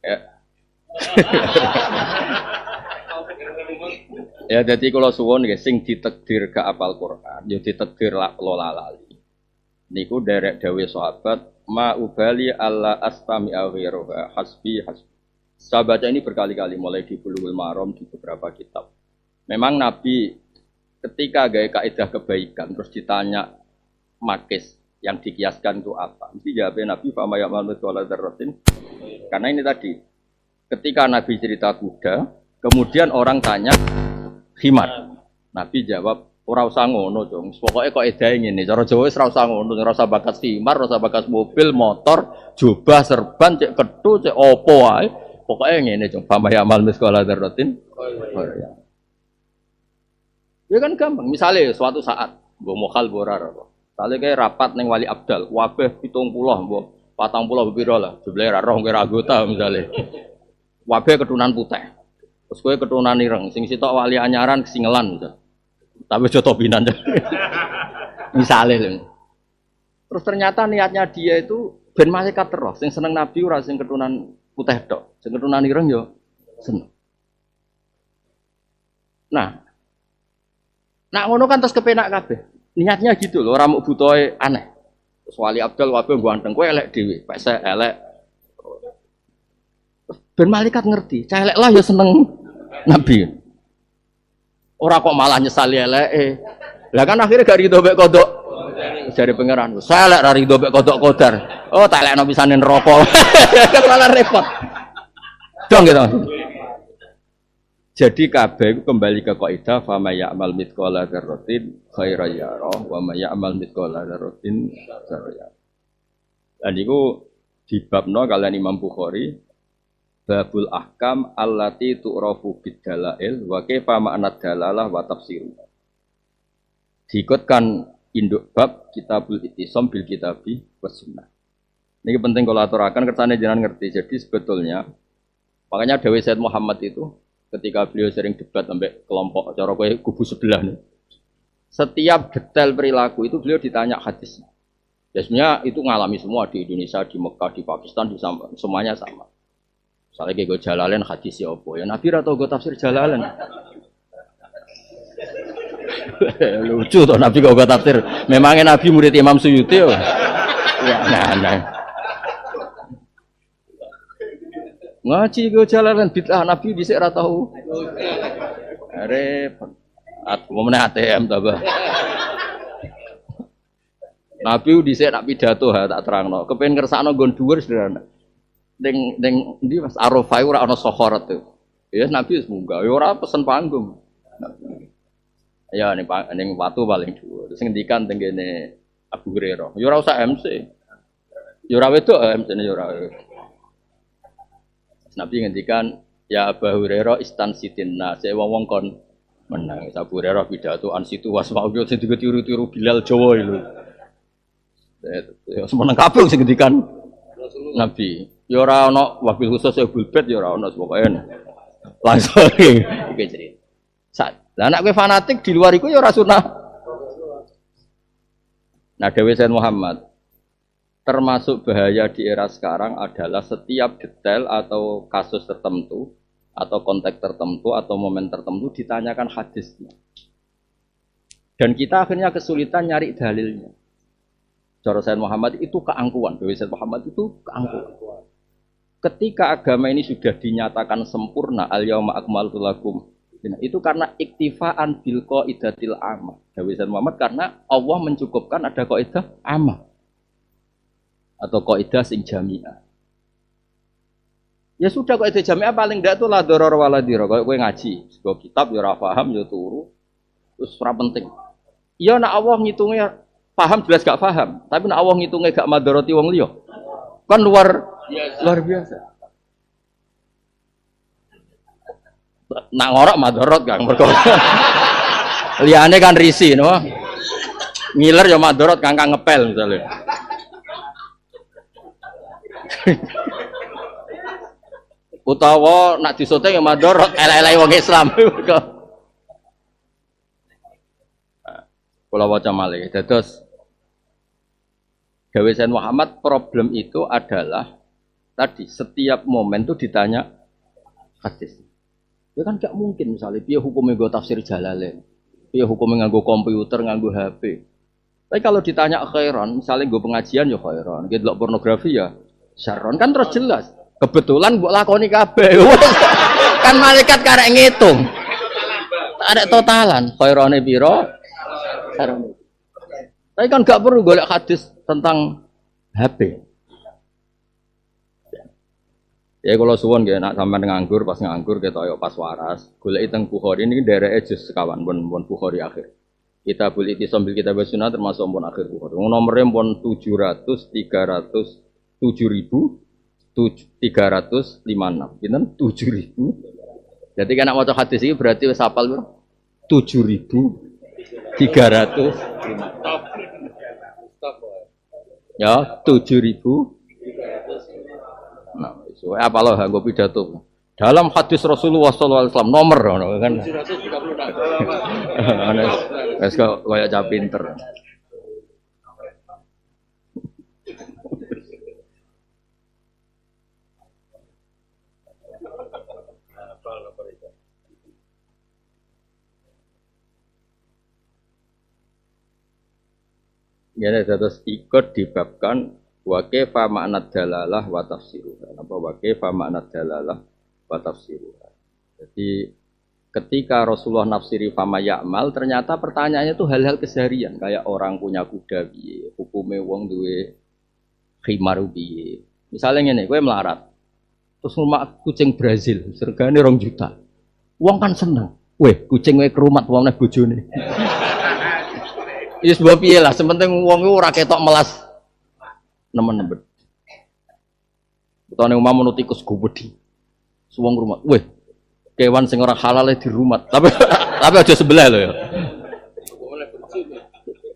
Ya. Ya jadi kalau suwon nggih sing ditakdir ke apal Quran, ya ditakdir lola lali. Niku derek dawuh sahabat, ma ubali alla astami awiruha hasbi. Saya baca ini berkali-kali mulai di Bulughul Maram di beberapa kitab. Memang Nabi ketika gaya kaidah kebaikan terus ditanya makis yang dikiaskan itu apa? Mesti jawabnya Nabi fa may ya'mal mithqala dzarratin. Karena ini tadi ketika Nabi cerita kuda, kemudian orang tanya khimar. Nabi jawab Ora usah ngono, Jong. Pokoke kok edahe ngene. Cara Jawa wis ora usah ngono, ora usah bakas timar, ora usah bakas mobil, motor, jubah, serban, cek kethu, cek opo wae. Pokoke ngene, Jong. Pamah amal miskola dzarratin. Ya kan gampang. Misalnya suatu saat mbok mokal borar apa. Misalnya kayak rapat ning Wali Abdal, wabeh 70 mbok 40 piro lah. Jumlahe ra roh kira anggota misalnya. Wabeh keturunan putih. Terus kowe keturunan ireng, sing sitok wali anyaran kesingelan misal. Tapi aja tobinan. Misale lho. Terus ternyata niatnya dia itu ben malaikat terus, sing seneng nabi ora sing keturunan putih tok. Sing keturunan ireng yo seneng. Nah, ngono kan terus kepenak kabeh. Niatnya gitu loh, ora muk butuhe aneh. Terus Wali Abdal wabeh ganteng, kowe elek dhewe, pesek elek. Ben malaikat ngerti, cah elek lah ya seneng nabi. Ora kok malah nyesali eleke. Lah kan akhirnya gak rido mek kodok. Jare pangeran, saya elek ra rido mek kodok kodar. Oh, tak elekno pisane neraka. Kan malah repot. Dong gitu. Jadi kabeh kembali ke kaidah fa may ya'mal mithqala dzarratin khairan yarah wa may ya'mal mithqala dzarratin syarran yarah. Dan iku dibabno kalian Imam Bukhari babul ahkam allati tu'rafu bid dalail wa kaifa ma'na dalalah wa tafsir. Diikutkan induk bab kitabul ittisam bil kitabi was sunnah. Ini penting kalau aturakan kersane jenengan ngerti. Jadi sebetulnya makanya Dewi Said Muhammad itu ketika beliau sering debat sampai kelompok cara kowe kubu sebelah nih. Setiap detail perilaku itu beliau ditanya hadisnya. Ya sebenarnya itu ngalami semua di Indonesia, di Mekah, di Pakistan, di semuanya sama. Misalnya kayak gue Jalalain hadis ya apa ya Nabi atau gue tafsir Jalalain. Lucu toh Nabi kok gue tafsir. Memangnya Nabi murid Imam Suyuti ya. Nah. Ngaji gue Jalalain bid'ah Nabi dhisik ora tau. Repot. Mau meneh ATM ta, Bah. Nabi dhisik nak pidato ha tak terangno. Kepen kersakno nggon dhuwur sederhana. Ning ndi Mas Arafah ora ana sokhorat tuh. Ya Nabi wis munggah, ya ora pesen panggung. Ya ning watu paling dhuwur. Terus ngendikan teng kene Abu Hurairah. Ya ora usah MC. Ya ora wedok MC-ne ya ora. Nabi ngendikan ya Abu Hurairah istansitinna, saya wong kon menang. Abu Hurairah pidato an situ wasma'u sing tiru-tiru Bilal Jawa lho. Ya semeneng kabeh sing ngendikan Nabi. Ya ora ana wabil khusus ya bulbet ya ora ana pokoke. Langsung iki cerita. Lah nek kowe fanatik di luar iku ya ora sunah. Nah, Dewi Said Muhammad termasuk bahaya di era sekarang adalah setiap detail atau kasus tertentu atau konteks tertentu atau momen tertentu ditanyakan hadisnya. Dan kita akhirnya kesulitan nyari dalilnya. Cara Said Muhammad itu keangkuhan, Dewi Said Muhammad itu keangkuhan. Ketika agama ini sudah dinyatakan sempurna, al-yauma akmaltu lakum, itu karena iktifaan bil qaidatil amah. Dewi Said Muhammad karena Allah mencukupkan ada kaidah amah atau kaidah sing jami'ah. Ya sudah kaidah jami'ah paling ndak itu la doror wala diror. Kayak kowe ngaji, sebuah kitab ya ora paham ya turu. Terus ora penting. Iya nek Allah ngitungnya paham jelas gak paham, tapi nek Allah ngitungnya gak madharati wong liya. Kan luar biasa. Nak ngorok madharot Kang mergo. Liyane kan risi no. Ngiler ya madharot Kang ngepel misalnya. Utawa nak disoteng ya madharot elek-elek wong Islam. Kula waca malih. Dados Dewi Said Muhammad problem itu adalah tadi setiap momen itu ditanya hadis. Ya kan gak mungkin misalnya piye hukumnya nggo tafsir Jalalain. Piye hukumnya nganggo komputer, nganggo HP. Tapi kalau ditanya khairan, misalnya nggo pengajian ya khairan, nggo delok pornografi ya syarron kan terus jelas. Kebetulan mbok lakoni kabeh. Kan malaikat karek ngitung. Ada totalan, khairane piro? Syarrone. Tapi kan gak perlu golek hadis tentang HP. Ya kalau suwon nggih nak sampean nganggur pas ketok pas waras, goleki teng Bukhari niki ndereke jus sekawan pun Bukhari akhir. Kitabul Itisam bil Kitab Sunnah termasuk pun akhir Bukhari. Nomornya pun 700, 300, 7.356. Pinten? 7.000. Jadi kan nak maca hadis ini berarti wis hafal piro? 7.300. Ya, 7.000. Nah, so apa loh nggo pidato. Dalam hadis Rasulullah sallallahu alaihi wasallam nomor kan. 736. Wes kok koyo cah pinter. Ya, terus ikut dibabkan wa kaifa ma'na dalalah wa tafsiruha. Apa wa kaifa ma'na dalalah wa tafsiruha. Jadi ketika Rasulullah nafsiri fama ya'mal, ternyata pertanyaannya itu hal-hal keseharian, kayak orang punya kuda piye, hukume wong duwe khimar piye. Misalnya ngene, kowe melarat. Terus rumah kucing Brazil, regane 2 juta. Wong kan seneng. Weh, kucing kowe kerumat wong nek bojone. Iya sebab piye lah, sementing wong iku ora ketok melas nemen-nemen. Utane umam menut tikus gobedi. Suwong rumah. Weh, kewan sing ora halal di rumah. Tapi aja sebelah lho ya.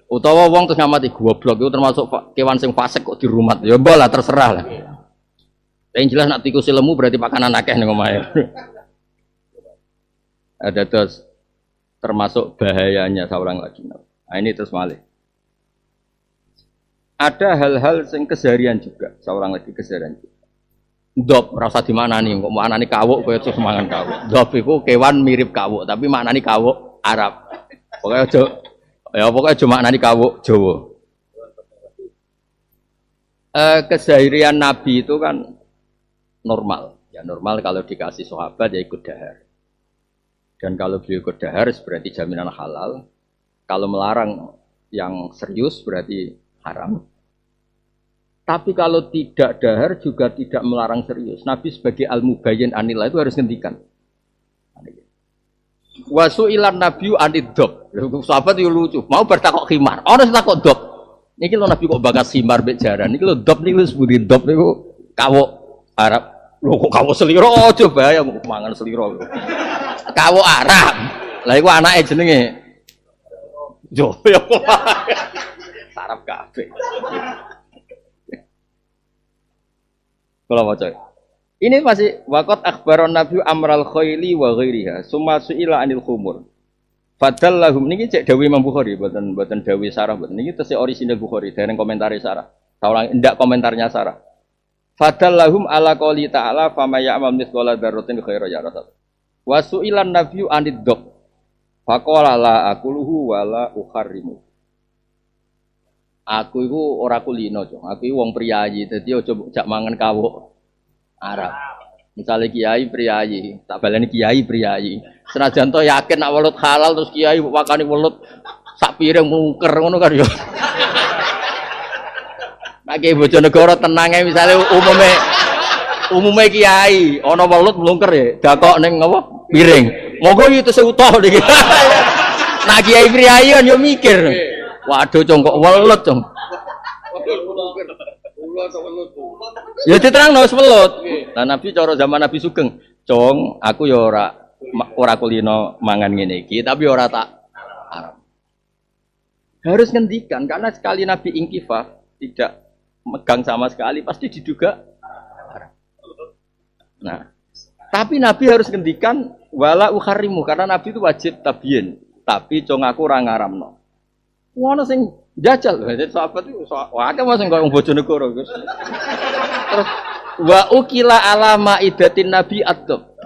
Utawa wong terus ngamati goblok itu termasuk kewan sing fasik kok di rumah. Ya mbok lah terserah lah. Yang jelas nak tikus lemu berarti pakanan akeh ning omahe. Ada terus termasuk bahayanya seorang lagi. Nah, ini terus malih. Ada hal-hal yang keseharian juga, seorang lagi keseharian juga. Dop rasa di mana nih? Kok mana nih kawuk? Kau itu semangan kawuk. Dop itu kewan mirip kawuk, tapi mana nih kawuk Arab. Pokoknya cuma mana nih kawuk Jawa. Keseharian Nabi itu kan normal. Ya normal kalau dikasih sahabat ya ikut dahar. Dan kalau beliau ikut dahar berarti jaminan halal. Kalau melarang yang serius berarti haram. Tapi kalau tidak dahar juga tidak melarang serius. Nabi sebagai al-mubayyin anillah itu harus ngendikan. Wasu'ilan nabiyyu anid-dob. Sahabat itu lucu. Mau bertakok khimar. Orang takok dob. Niki lho Nabi kok bakas khimar mbek jaran. Niki lho dob niku sebutin dob niku kawuk Arab. Lho kok kawuk seliro aja bahaya mangan seliro. Kawuk Arab. Lah iku anake jenenge Yo ya. Sarap kabeh. Kalau baca. Ini masih waqat akhbaron Nabi amral khayli wa ghairiha. Summa su'ila anil khumur. Fadallahum niki cek dawuh Imam Bukhari, mboten dawuh sarah mboten. Niki tesih orisinal Bukhari, dereng komentare sarah. Saulang ndak komentarnya sarah. Fadallahum ala qouli ta'ala fama ya'mal mithqala dzarratin khairan yarah. Wa su'ilan nabiyyu anid dob. Faqala la akuluhu wala ukharrimu. Aku iku ora kulino, Cong. Aku iku wong priyayi, dadi aja jak mangan kawuk Arab. Misalnya kiai priyayi, tak baleni kiai priyayi. Senajan to yakin nak welut halal terus kiai wakani welut sak piring mungker ngono kan yo. Nek kiai Bojonegoro tenange misale umume kiai ana welut mlungker ya, dakok ning apa? Piring. Moga itu seutuh niki. Nah kiai priyayi kan yo mikir. Waduh Cong kok welut Cong. Ya diterangno wis welut. Lah Nabi cara zaman Nabi Sugeng, Cong, aku ya ora kulino mangan ngene iki, tapi ora tak haram. Harus ngendikan karena sekali Nabi ingkifah tidak megang sama sekali pasti diduga haram. Nah, tapi Nabi harus ngendikan wala ukharimu karena Nabi itu wajib tabiyin, tapi Cong aku ora ngaramno. Ono sing jajal, sahabat itu akeh mas kok wong Bojonegoro Gus. Terus wa ukila ala maidatin nabi adab.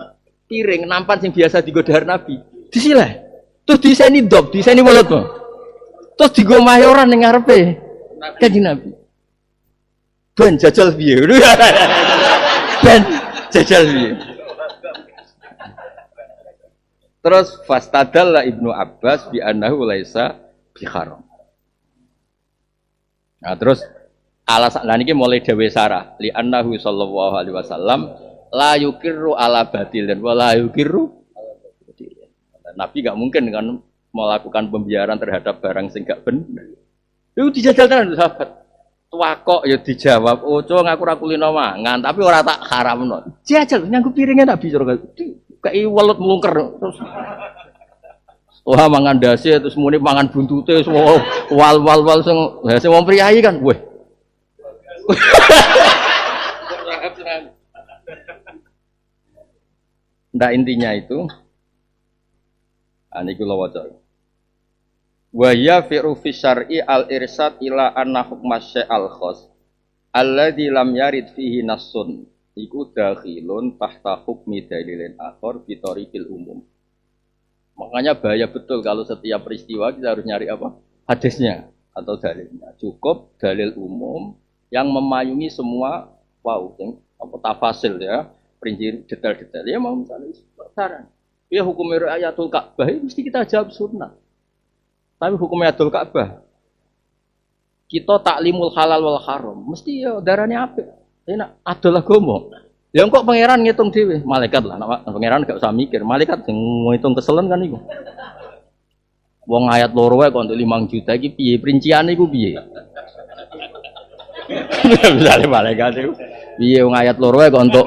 Piring nampan sing biasa digo dahar Nabi. Disileh. Terus diseni dob, diseni welut. Terus digo mayoran ning ngarepe Kanjeng Nabi. Ben jajal piye? Ben jajal piye? Terus fastadalla Ibnu Abbas bi annahu laisa biharam. Nah terus alasan lah niki mulai dawe sarah li annahu sallallahu alaihi wasallam la yukirru ala batilin wa la yukirru. Nabi enggak mungkin kan melakukan pembiaran terhadap barang sing gak bener. Itu dijajal tenan sahabat. Tuwakok ya dijawab, "Ojo ngaku ra kulino mangan, tapi ora tak haramno." Jajal nyanggup piringnya Nabi sallallahu alaihi wasallam. Kayak welut mlungker terus. Wah mangan dasi terus muni mangan buntute semua wal sing wong priyayi kan. Weh. Ndak intinya itu niku lho waca. Wa ya fi syar'i al-irsad ila anna hukma syai'al khas alladzi lam yarid fihi nassun iku dakhilun tahta hukmi dalilin akhar bi tariqil umum. Makanya bahaya betul kalau setiap peristiwa kita harus nyari apa? Hadisnya atau dalilnya. Cukup dalil umum yang memayungi semua apa tafasil ya, perinci detail-detail. Ya mau misalnya saran. Ya hukum ayatul Ka'bah mesti kita jawab sunnah. Tapi hukum ayatul Ka'bah kita taklimul halal wal haram mesti ya darahnya apik. Enak adalah gomo. Ya kok pangeran ngitung dhewe, malaikat lah. Pangeran gak usah mikir, malaikat sing ngitung keselen kan iku. Wong ayat loro wae kok untuk 5 juta iki piye perinciane iku piye? Misale malaikat iku piye wong ayat loro wae kok untuk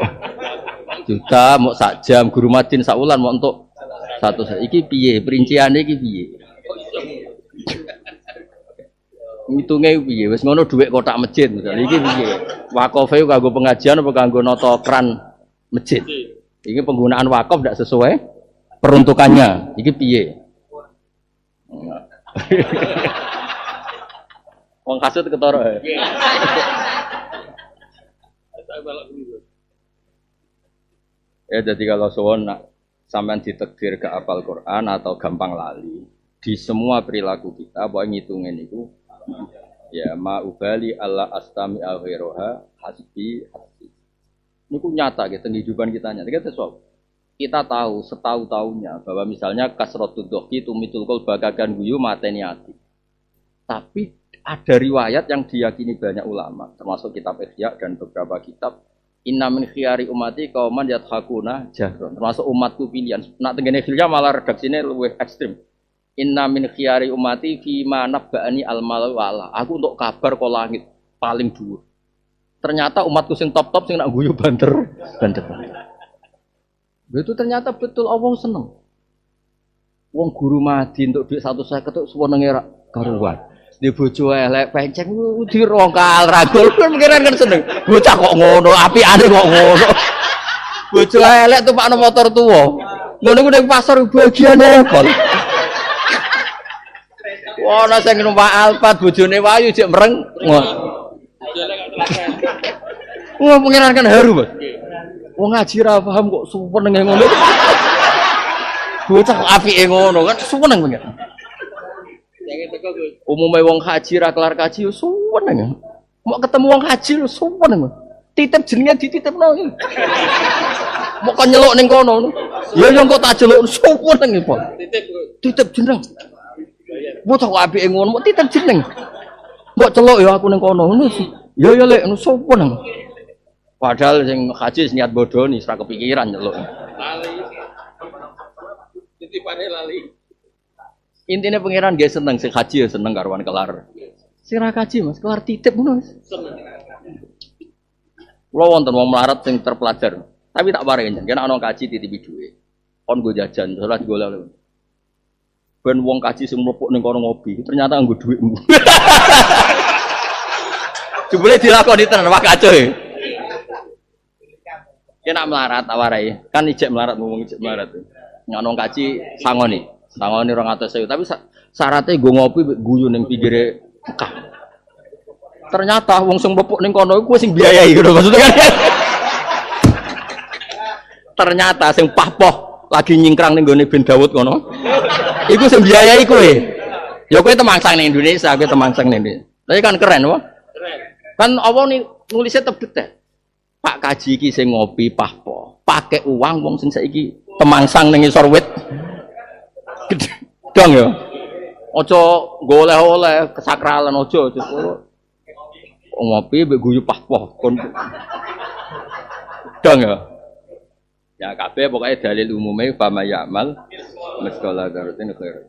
juta mau sak jam guru madin sak wulan mau untuk 100. Iki piye perinciane iki piye? Ngitunge piye? Wis ngono dhuwit kotak masjid misale iki piye? Wakofe kanggo pengajian apa kanggo nata kran masjid? Iki penggunaan wakaf ndak sesuai peruntukannya. Iki piye? Wong kasut ketara. Ya jadi kalau suwon sampean ditakdir ke apal Quran atau gampang lali, di semua perilaku kita bahwa ngitungin itu ya ma'ubali Allah astami akhiroha hasbi. Ini ku nyata gitu kehidupan kita nyata. Kita tahu setahu-tahunya bahwa misalnya kasrotud dohi tumitul kol bagagan guyu mateni hati. Tapi ada riwayat yang diyakini banyak ulama, termasuk kitab Ihya dan beberapa kitab. Inna min khiyari umati qauman yathakuna jahron. Termasuk umatku pilihan. Nak tengene khilya malah redaksine luwih ekstrem. Inna min khiyari umati fi ma nabba'ani al-mal wala. Aku untuk kabar kok langit paling dhuwur. Ternyata umatku sing top-top sing nak guyu banter. Itu ternyata betul Allah seneng. Wong guru mati untuk duit 150 tok suwenenge ra karuan. Di bojo elek penceng dirongkal ragul kan pikiran kan seneng. Bocah kok ngono, apikane kok ngono. Bojo elek tumpakno motor tuwa. Ngono ku ning pasar bagiane kok. Ono sing numpak Alphard bojone wayu jek mereng. Wah, pengiran kan haru, Mas. Wong ngaji ra paham kok suwenenge ngono. Bocah kok apike ngono kan suweneng pengiran. Umumnya wong haji ra kelar kaji yo suweneng. Mau ketemu wong haji yo suweneng. Titip jenenge dititipno. Mau kon nyeluk ning kono. Ya yo kok tak jeluk suweneng iki, Pak. Titip jeneng. Bocah kok apike ngono, mau titip jeneng. Mbok celuk ya aku ning kono ngono sih. Ya ya lek suweneng. Padahal sing haji niat bodoni ora kepikiran nyeluk. Lali. Titipane lali. Intinya pangeran gak seneng sing haji ya seneng karuan kelar. Sing ra kaji Mas, kelar titip ngono. Seneng. Kulo wonten wong melarat sing terpelajar. Tapi tak paringi jeneng ana kaji titipi dhuwit. Kon go jajan, salat golek. Ben wong kaji sing mlepuk ning kono ngopi, ternyata nggo dhuwitmu. Jebule dilakoni tenan wak kacoe. Kena melarat awarai. Kan ijek melarat ngomong ijek melarat. Ngono kaji sangoni. Sangone 200.000 tapi syaratnya gue ngopi guyu ning pinggire Mekah. Ternyata wong sing mlepuk ning kono iku sing biayai ngono maksudnya kan. Ternyata sing pahpoh lagi nyingkrang ning gone Ben Dawud ngono. Iku sing biayai kowe. Ya kowe temangsang ning Indonesia, kowe temangsang ning Indonesia. Tapi kan keren wae. Keren. Kan apa nih nulisnya tetep detail. Pak kaji iki sing ngopi pahpoh, pakai uang wong sing saiki temangsang ning isor wit. Dong ya. Ojo goleh-oleh kesakralan ojo ngopi mbek guyu pahpoh kon. Dong ya. Ya kabeh pokoke dalil umume fama ya'mal meskala dzarratin khair.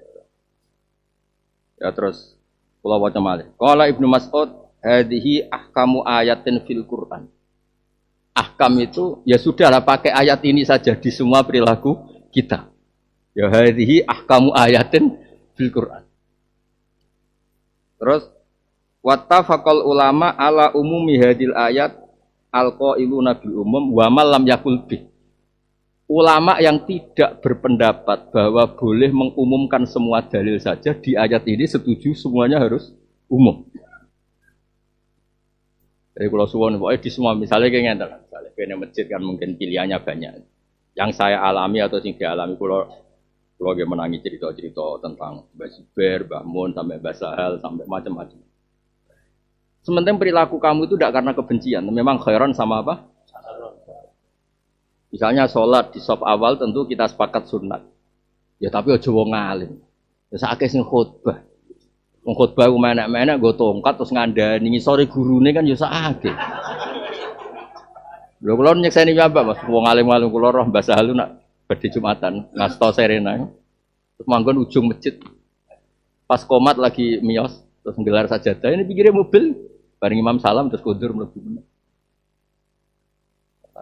Ya terus kula waca malih. Qala Ibnu Mas'ud, hadhihi ahkamu ayatin fil Qur'an. Ahkam itu ya sudahlah pakai ayat ini saja di semua perilaku kita. Ya hadhihi ahkamu ayatin fil Qur'an. Terus wattafaqal ulama ala umumi hadil ayat alqailuna bil umum wa man lam yakul bih. Ulama yang tidak berpendapat bahwa boleh mengumumkan semua dalil saja di ayat ini setuju semuanya harus umum. Jadi kalau suwon pokoknya di semua misalnya kayak ngene, misalnya kene masjid kan mungkin pilihannya banyak. Yang saya alami atau sing dialami kalau dia menangi cerita-cerita tentang Mbah Zubair, Mbah Mun sampai Mbah Sahal sampai macam-macam. Sementara perilaku kamu itu tidak karena kebencian, memang khairan sama apa? Misalnya sholat di saf awal tentu kita sepakat sunat. Ya tapi aja wong alim. Ya sakake sing khutbah. Wong khutbah ku menek-menek nggo tongkat terus ngandani ngisore gurune kan ya sakake. Lho kula nyekseni piyambak Mas, wong alim-alim kula roh Mbah Sahal nak badhe Jumatan, ngasto serena. Terus manggon ujung masjid. Pas komat lagi miyos terus nggelar sajadah ini pikirnya mobil bareng imam salam terus kundur mlebu meneh.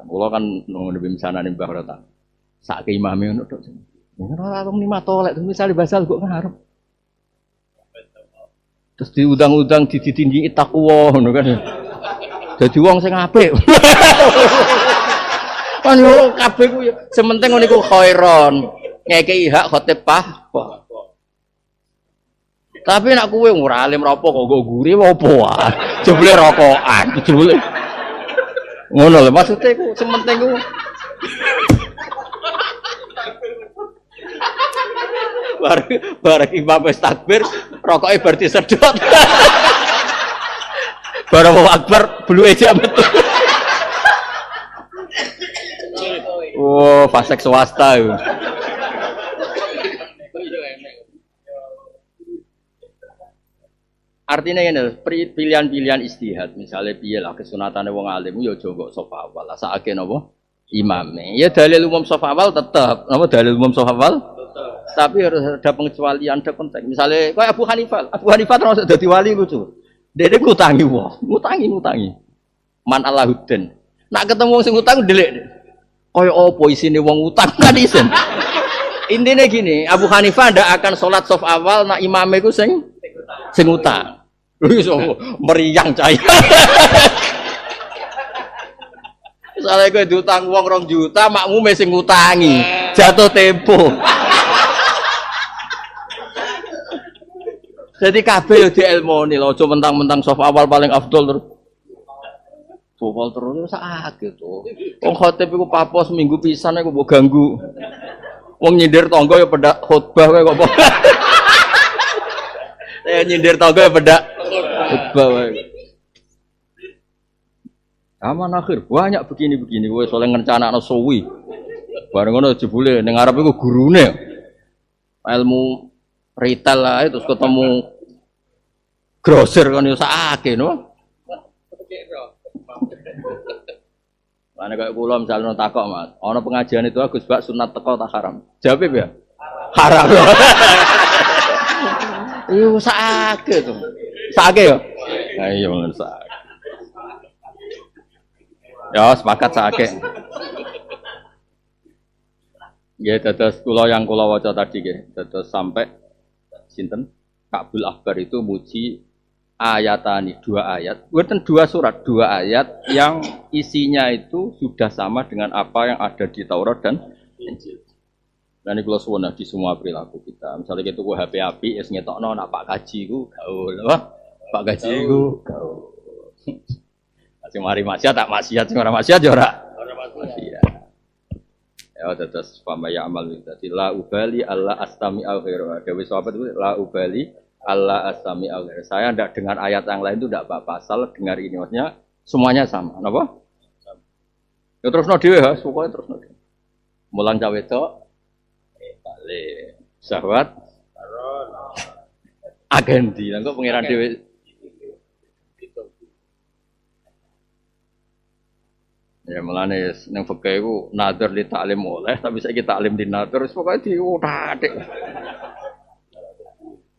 Kula kan nang ndek misanane Mbah Rata. Sak ke imame ngono tok. Ora wong lima tolek terus misale basal kok ngarep. Terus diundang-undang ditindingi takwa ngono kan. Dadi wong sing apik. Kan yo kabeh ku sementing ngono iku khairon. Ngekeki hak khotib pah. Tapi nek kowe ora alim rapo kok nggo guri apa wae. Jebule rokokan, jebule. Ngono lho maksudnya ku sementing ku. Bareng imam wis takbir, rokoke berarti sedot. Bareng Allahu Akbar bluke jam betul. Oh, fasek swasta itu. Artinya ini pilihan-pilihan istihad, misalnya piye lah kesunatane wong alim yo aja kok saf awal. Sakake napa? Imame. Ya dalil umum saf awal tetap. Napa dalil umum saf awal? Tetap. Tapi harus ada pengecualian, ada konteks. Misalnya kayak Abu Hanifah termasuk dadi wali lucu. Dene ngutangi wong, ngutangi. Man Allahuddin. Nak ketemu wong sing ngutang ndelik. Kaya apa isine wong utang kan isen. Intinya gini, Abu Hanifah ndak akan sholat saf awal nak imame ku sing utang. Iso meriang cahaya. Misalnya gue diutang uang 2 juta, makmume sing ngutangi, jatuh tempo. Jadi kabeh yo dielmoni lho, aja mentang-mentang saf awal paling afdol terus. Bopol terus sakit to. Wong khotib iku papos minggu pisan iku mbok ganggu. Wong nyindir tangga ya pedak khutbah kowe kok. Nyindir tangga ya pedak khutbah wae. Aman akhir banyak begini kowe soalnya ngencanakno suwi. Bareng ngono jebule ning ngarep iku gurune. Ilmu retail lah terus ketemu grosir kan yo sakake no. Mana kayak kula misalnya takok Mas, ana pengajian itu Gus Bak sunat teko tak haram. Jawab ya? Haram. Iyo sakake to. Sakake ya? Ha iya bener sakake. Ya sepakat sakake. Nggih dados kula yang kula waca tadi nggih, dados sampai sinten Kabul Akbar itu muji ayatani 2 ayat, bukan 2 surat, 2 ayat yang isinya itu sudah sama dengan apa yang ada di Taurat dan Injil. Dan ini kalau suwun di semua perilaku kita. Misalnya kita ku HP api, es ngetokno nak Pak Kaji ku gaul, apa? Pak Kaji ku gaul. Sing mari maksiat tak maksiat, sing ora maksiat ya ora maksiat. Ya terus pamaya amal dadi la ubali alla astami al khairu. Dewe sahabat itu la ubali Allah asami al-ghair. Saya tidak dengar ayat yang lain itu tidak apa-apa, asal dengar ini maksudnya semuanya sama. Kenapa? Ya terus no dhewe ha, pokoknya terus no dhewe. Mulang cawe itu balik sahabat agendi, engko pengiran dhewe. Ya mulane ning fikih iku nazar li ta'lim oleh, tapi saiki taklim di nazar wis pokoke diutak.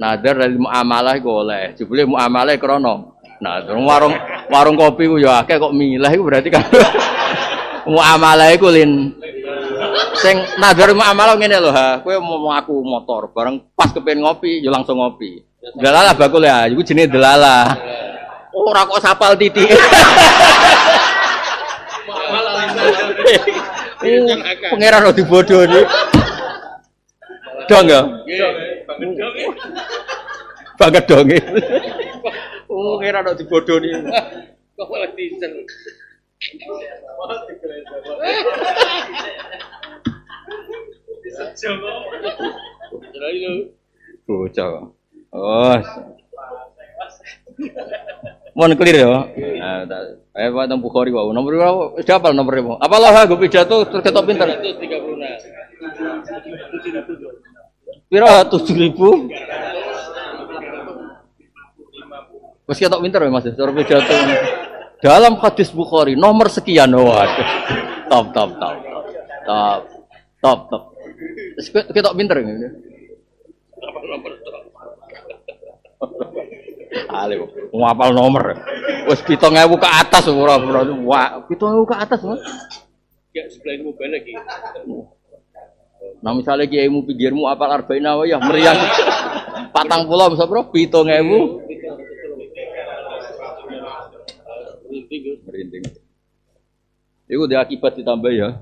Nadar dari muamalah iku oleh. Jebule muamalah krono. Nah, warung kopi ku ya akeh kok milih iku berarti kan muamalah iku lin sing nadar muamalah ngene lho ha. Kowe mau aku motor bareng pas kepen ngopi ya langsung ngopi. Delalah bakul ya, iku jenenge delalah. Ora kok sapal titik. Pangeran ora dibodohi. Dong ya? Banget dong. Pangeran ora dibodohi. Kok malah disen. Bocah. Oh. Mohon clear ya. Nah, Pak Teng Bukhari wae. Nomor berapa? Wis hafal nomornya. Apalah gue pidato terus ketok pinter. 36. Pira 7.000? Wis ketok pinter ya Mas, cara pidato. Dalam hadis Bukhari nomor sekian. Waduh. Top. Wis ketok pinter ngene. Ale ngapal nomor. Wis 7.000 ke atas ora wah 7.000 ke atas Mas. Ya sebelahin mobil lagi. Nah misalnya kiaimu pinggirmu apal arba'in ya meriang. 40 bisa bro 7.000. Merinding. Iku dia akibat ditambah ya.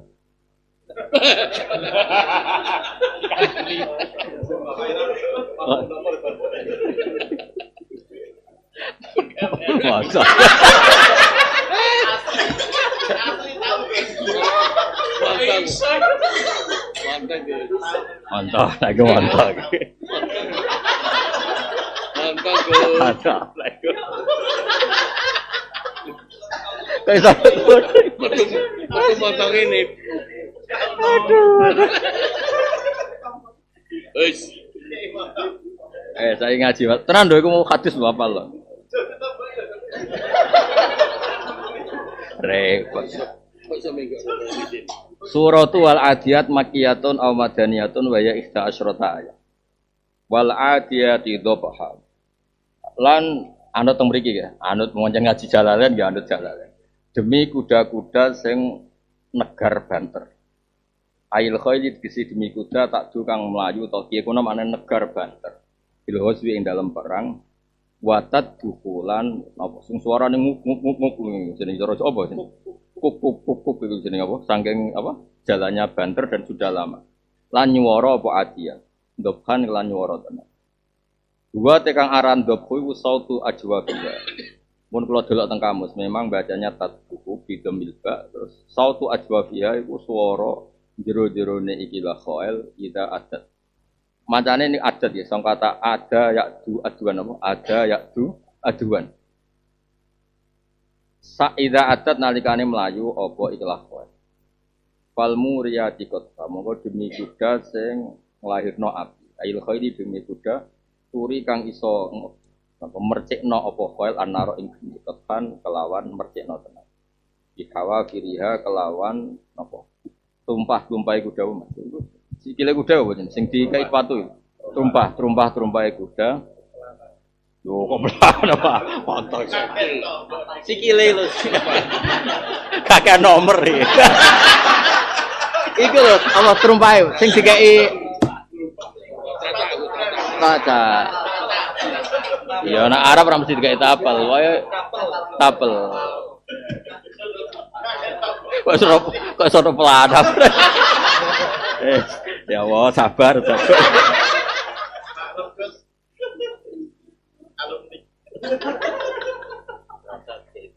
Masa. Mantap, lagi mantap. Mantap lagi. Kayak Aku motong ini. aduh. Wes. Saya ngaji. Tenan lho iku mau hadis apa lho. Repot. Suratul Al-Adiyat Makkiyatun aw Madaniyatun wa ya 11 ayat. Wal adiyati dhabha. Lan anut teng mriki ya, anut ngonceng ngaji Jalalain nggih anut Jalalain. Demi kuda-kuda sing negar banter. Ail khayli dikisi demi kuda tak kang melayu utawa kiye kono maknane negar banter. Bil hoswi ing dalam perang watat dukulan apa sing suarane nguk jenenge cara apa sih? Kuk itu jenenge apa? Saking apa? Jalannya banter dan sudah lama. Lan nyuwara apa adia? Dobhan lan nyuwara tenan. Dua tekang aran dobhu iku sautu ajwabiyah. Mun kula delok teng kamus memang bacanya tatbuku bidamil ba terus sautu ajwabiyah iku swara jero-jerone iki la khail ida adat. Macane ini adat ya, sing kata ada yakdu aduan apa? Ada yakdu aduan. Saida adat nalikane melayu apa ikhlas kowe. Fal muriyati qata monggo demi kuda sing nglahirno api. Ail khairi demi kuda turi kang iso mercikno apa koel anaro ing ketan kelawan mercikno tenan. Dikawa kiriha kelawan napa? Tumpah-tumpahe kuda Mas. Sikile kuda apa jenenge sing dikai sepatu. Tumpah-tumpahe kuda. Yo kok berapa apa? Foto. Sikile lho. Kakek nomor iki. Iku lho apa tumpahe sing dikai kaca. Ya anak Arab ora mesti dikai tapel, wae tapel. Kok sono peladap. Ya Allah sabar.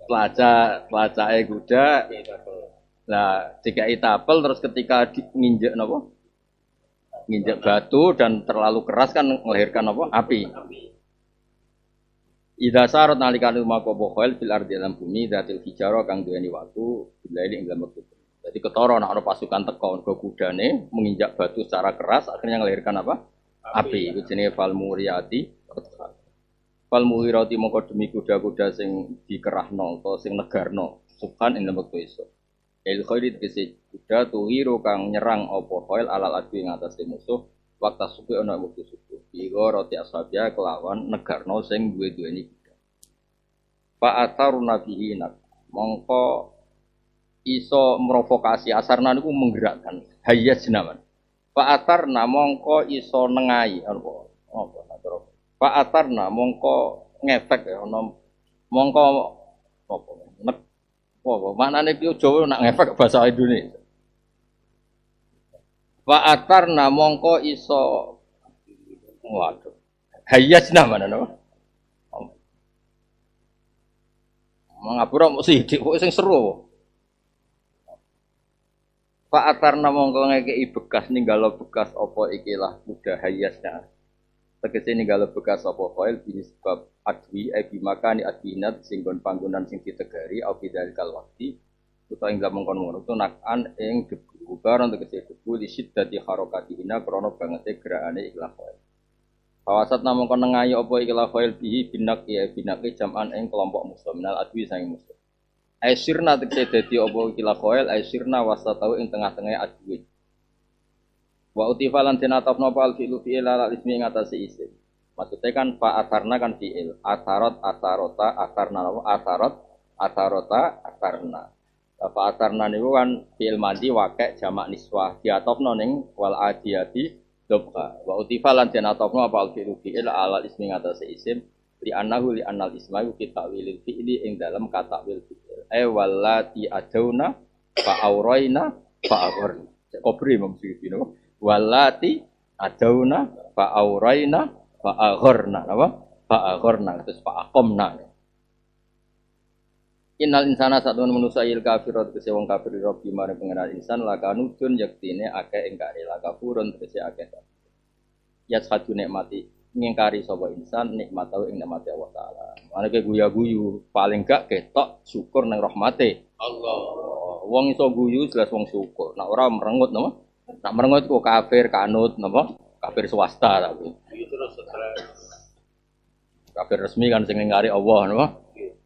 Pelacae kuda. Lah dikai tapel terus ketika nginjek napa? Nginjek batu dan terlalu keras kan melahirkan apa? Api. Idza sarat nalikane makopo khail fil ardi dalam bumi datil hijaro kang duweni watu bilaili ing dalam wektu. Jadi ketara nek ana pasukan teko go kudane menginjak batu secara keras akhirnya melahirkan apa? Api. Iku jenenge fal muriyati. Fal muhirati mongko demi kuda-kuda sing dikerahno utawa sing negarno subhan ing dalam wektu esuk. El khairi tegese kuda tuhiru kang nyerang apa khail alal adu ing atase musuh waktu subuh ana wektu subuh. Iku roti ashabia kelawan negarno sing duwe-duweni kuda. Fa ataruna bihi nak. Mongko iso merovokasi asarna niku menggerakkan hayat jenaman. Fa atarna mongko iso nengai apa Fa atarna mongko ngefek ya ono mongko apa nek apa maknane piye Jawa nak ngefek bahasa Indonesia. Fa atarna mongko iso waduh hayasna mana no mangapura mok sithik kok sing seru. Fa atarna mongko ngekeki bekas ninggalo bekas apa ikilah kuda hayasna. Tegese ninggalo bekas apa file bini sebab adwi makani adwinat sing gon panggonan sing ditegari au bidalikal waqti utawa ing zaman kono-kono to nakan ing debu barang tegese debu li siddati harakatihina krana bangete gerakane ikhlas file. Kawasat namung kon nengayo apa ikhlas file bihi binak ya binake jam'an ing kelompok musliminal adwi sang muslim. Aisirna tegese dadi apa ikhlas file aisirna wasatau ing tengah-tengah adwi. Wa utifalan tinatafna fa'al fi'lu fi'il ala ismi ing atase isim. Maksudnya kan fa asarna kan fi'il. Asarot asarota asarna asarota asarna. Fa asarna niku kan fi'il madhi waqi' jamak niswah diatofna ning wal adiyati dobha. Wa utifalan tinatafna fa'al fi'lu fi'il ala ismi ing atase isim li annahu li annal isma kita wilil fi'li ing dalam kata wil fi'il. Wallati adauna fa auraina fa agharna. Kopri maksud itu. Wallati adauna fa auraina fa agharna apa fa agharna terus fa aqamna. Innal insana satun manusa il kafirat kese wong kafir robi mare pengenal insan lakanudun yaktine akeh ingkar la kafurun kese akeh. Ya satu nikmati ngingkari sapa insan nikmat tau ing nikmate Allah taala. Maneke guyu-guyu paling gak ketok syukur nang rahmate Allah. Wong iso guyu jelas wong syukur. Nek ora merengut napa? Nak merengut kok kafir kanut napa? Kafir swasta tapi. Terus Kafir resmi kan sing ngingkari Allah napa?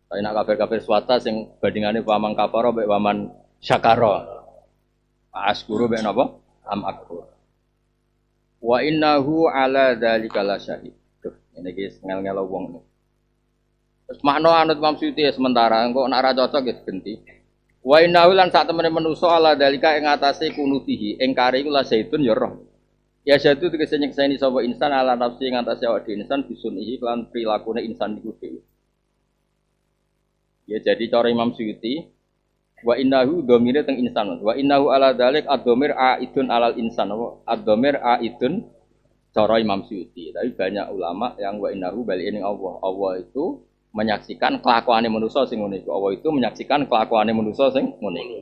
Tapi nak kafir-kafir swasta sing bandingane paman kafara mek paman syakara. Askuru mek napa? Am akbar. Wa innahu ala dzalika lasyahid. Tuh, ini guys ngel-ngelo wong. Terus makna anut maksud ya sementara engko nak ra cocok ya genti. Wa innahu lan sak temene manusa ala dalika ing atase kunutihi ingkari iku la zaitun ya roh. Ya jatuh tegese nyekseni sapa insan ala nafsi ing atase awak dhewe insan bisunihi lan prilakune insan iku dhewe. Ya jadi cara Imam Suyuti wa innahu dhamire teng insan. Wa innahu ala dalik ad-dhamir aidun alal insan. Ad-dhamir aidun cara Imam Suyuti. Tapi banyak ulama yang wa innahu bali ning Allah. Allah itu menyaksikan kelakuane manusia sing ngono iku. Allah itu menyaksikan kelakuane manusia sing ngono iku.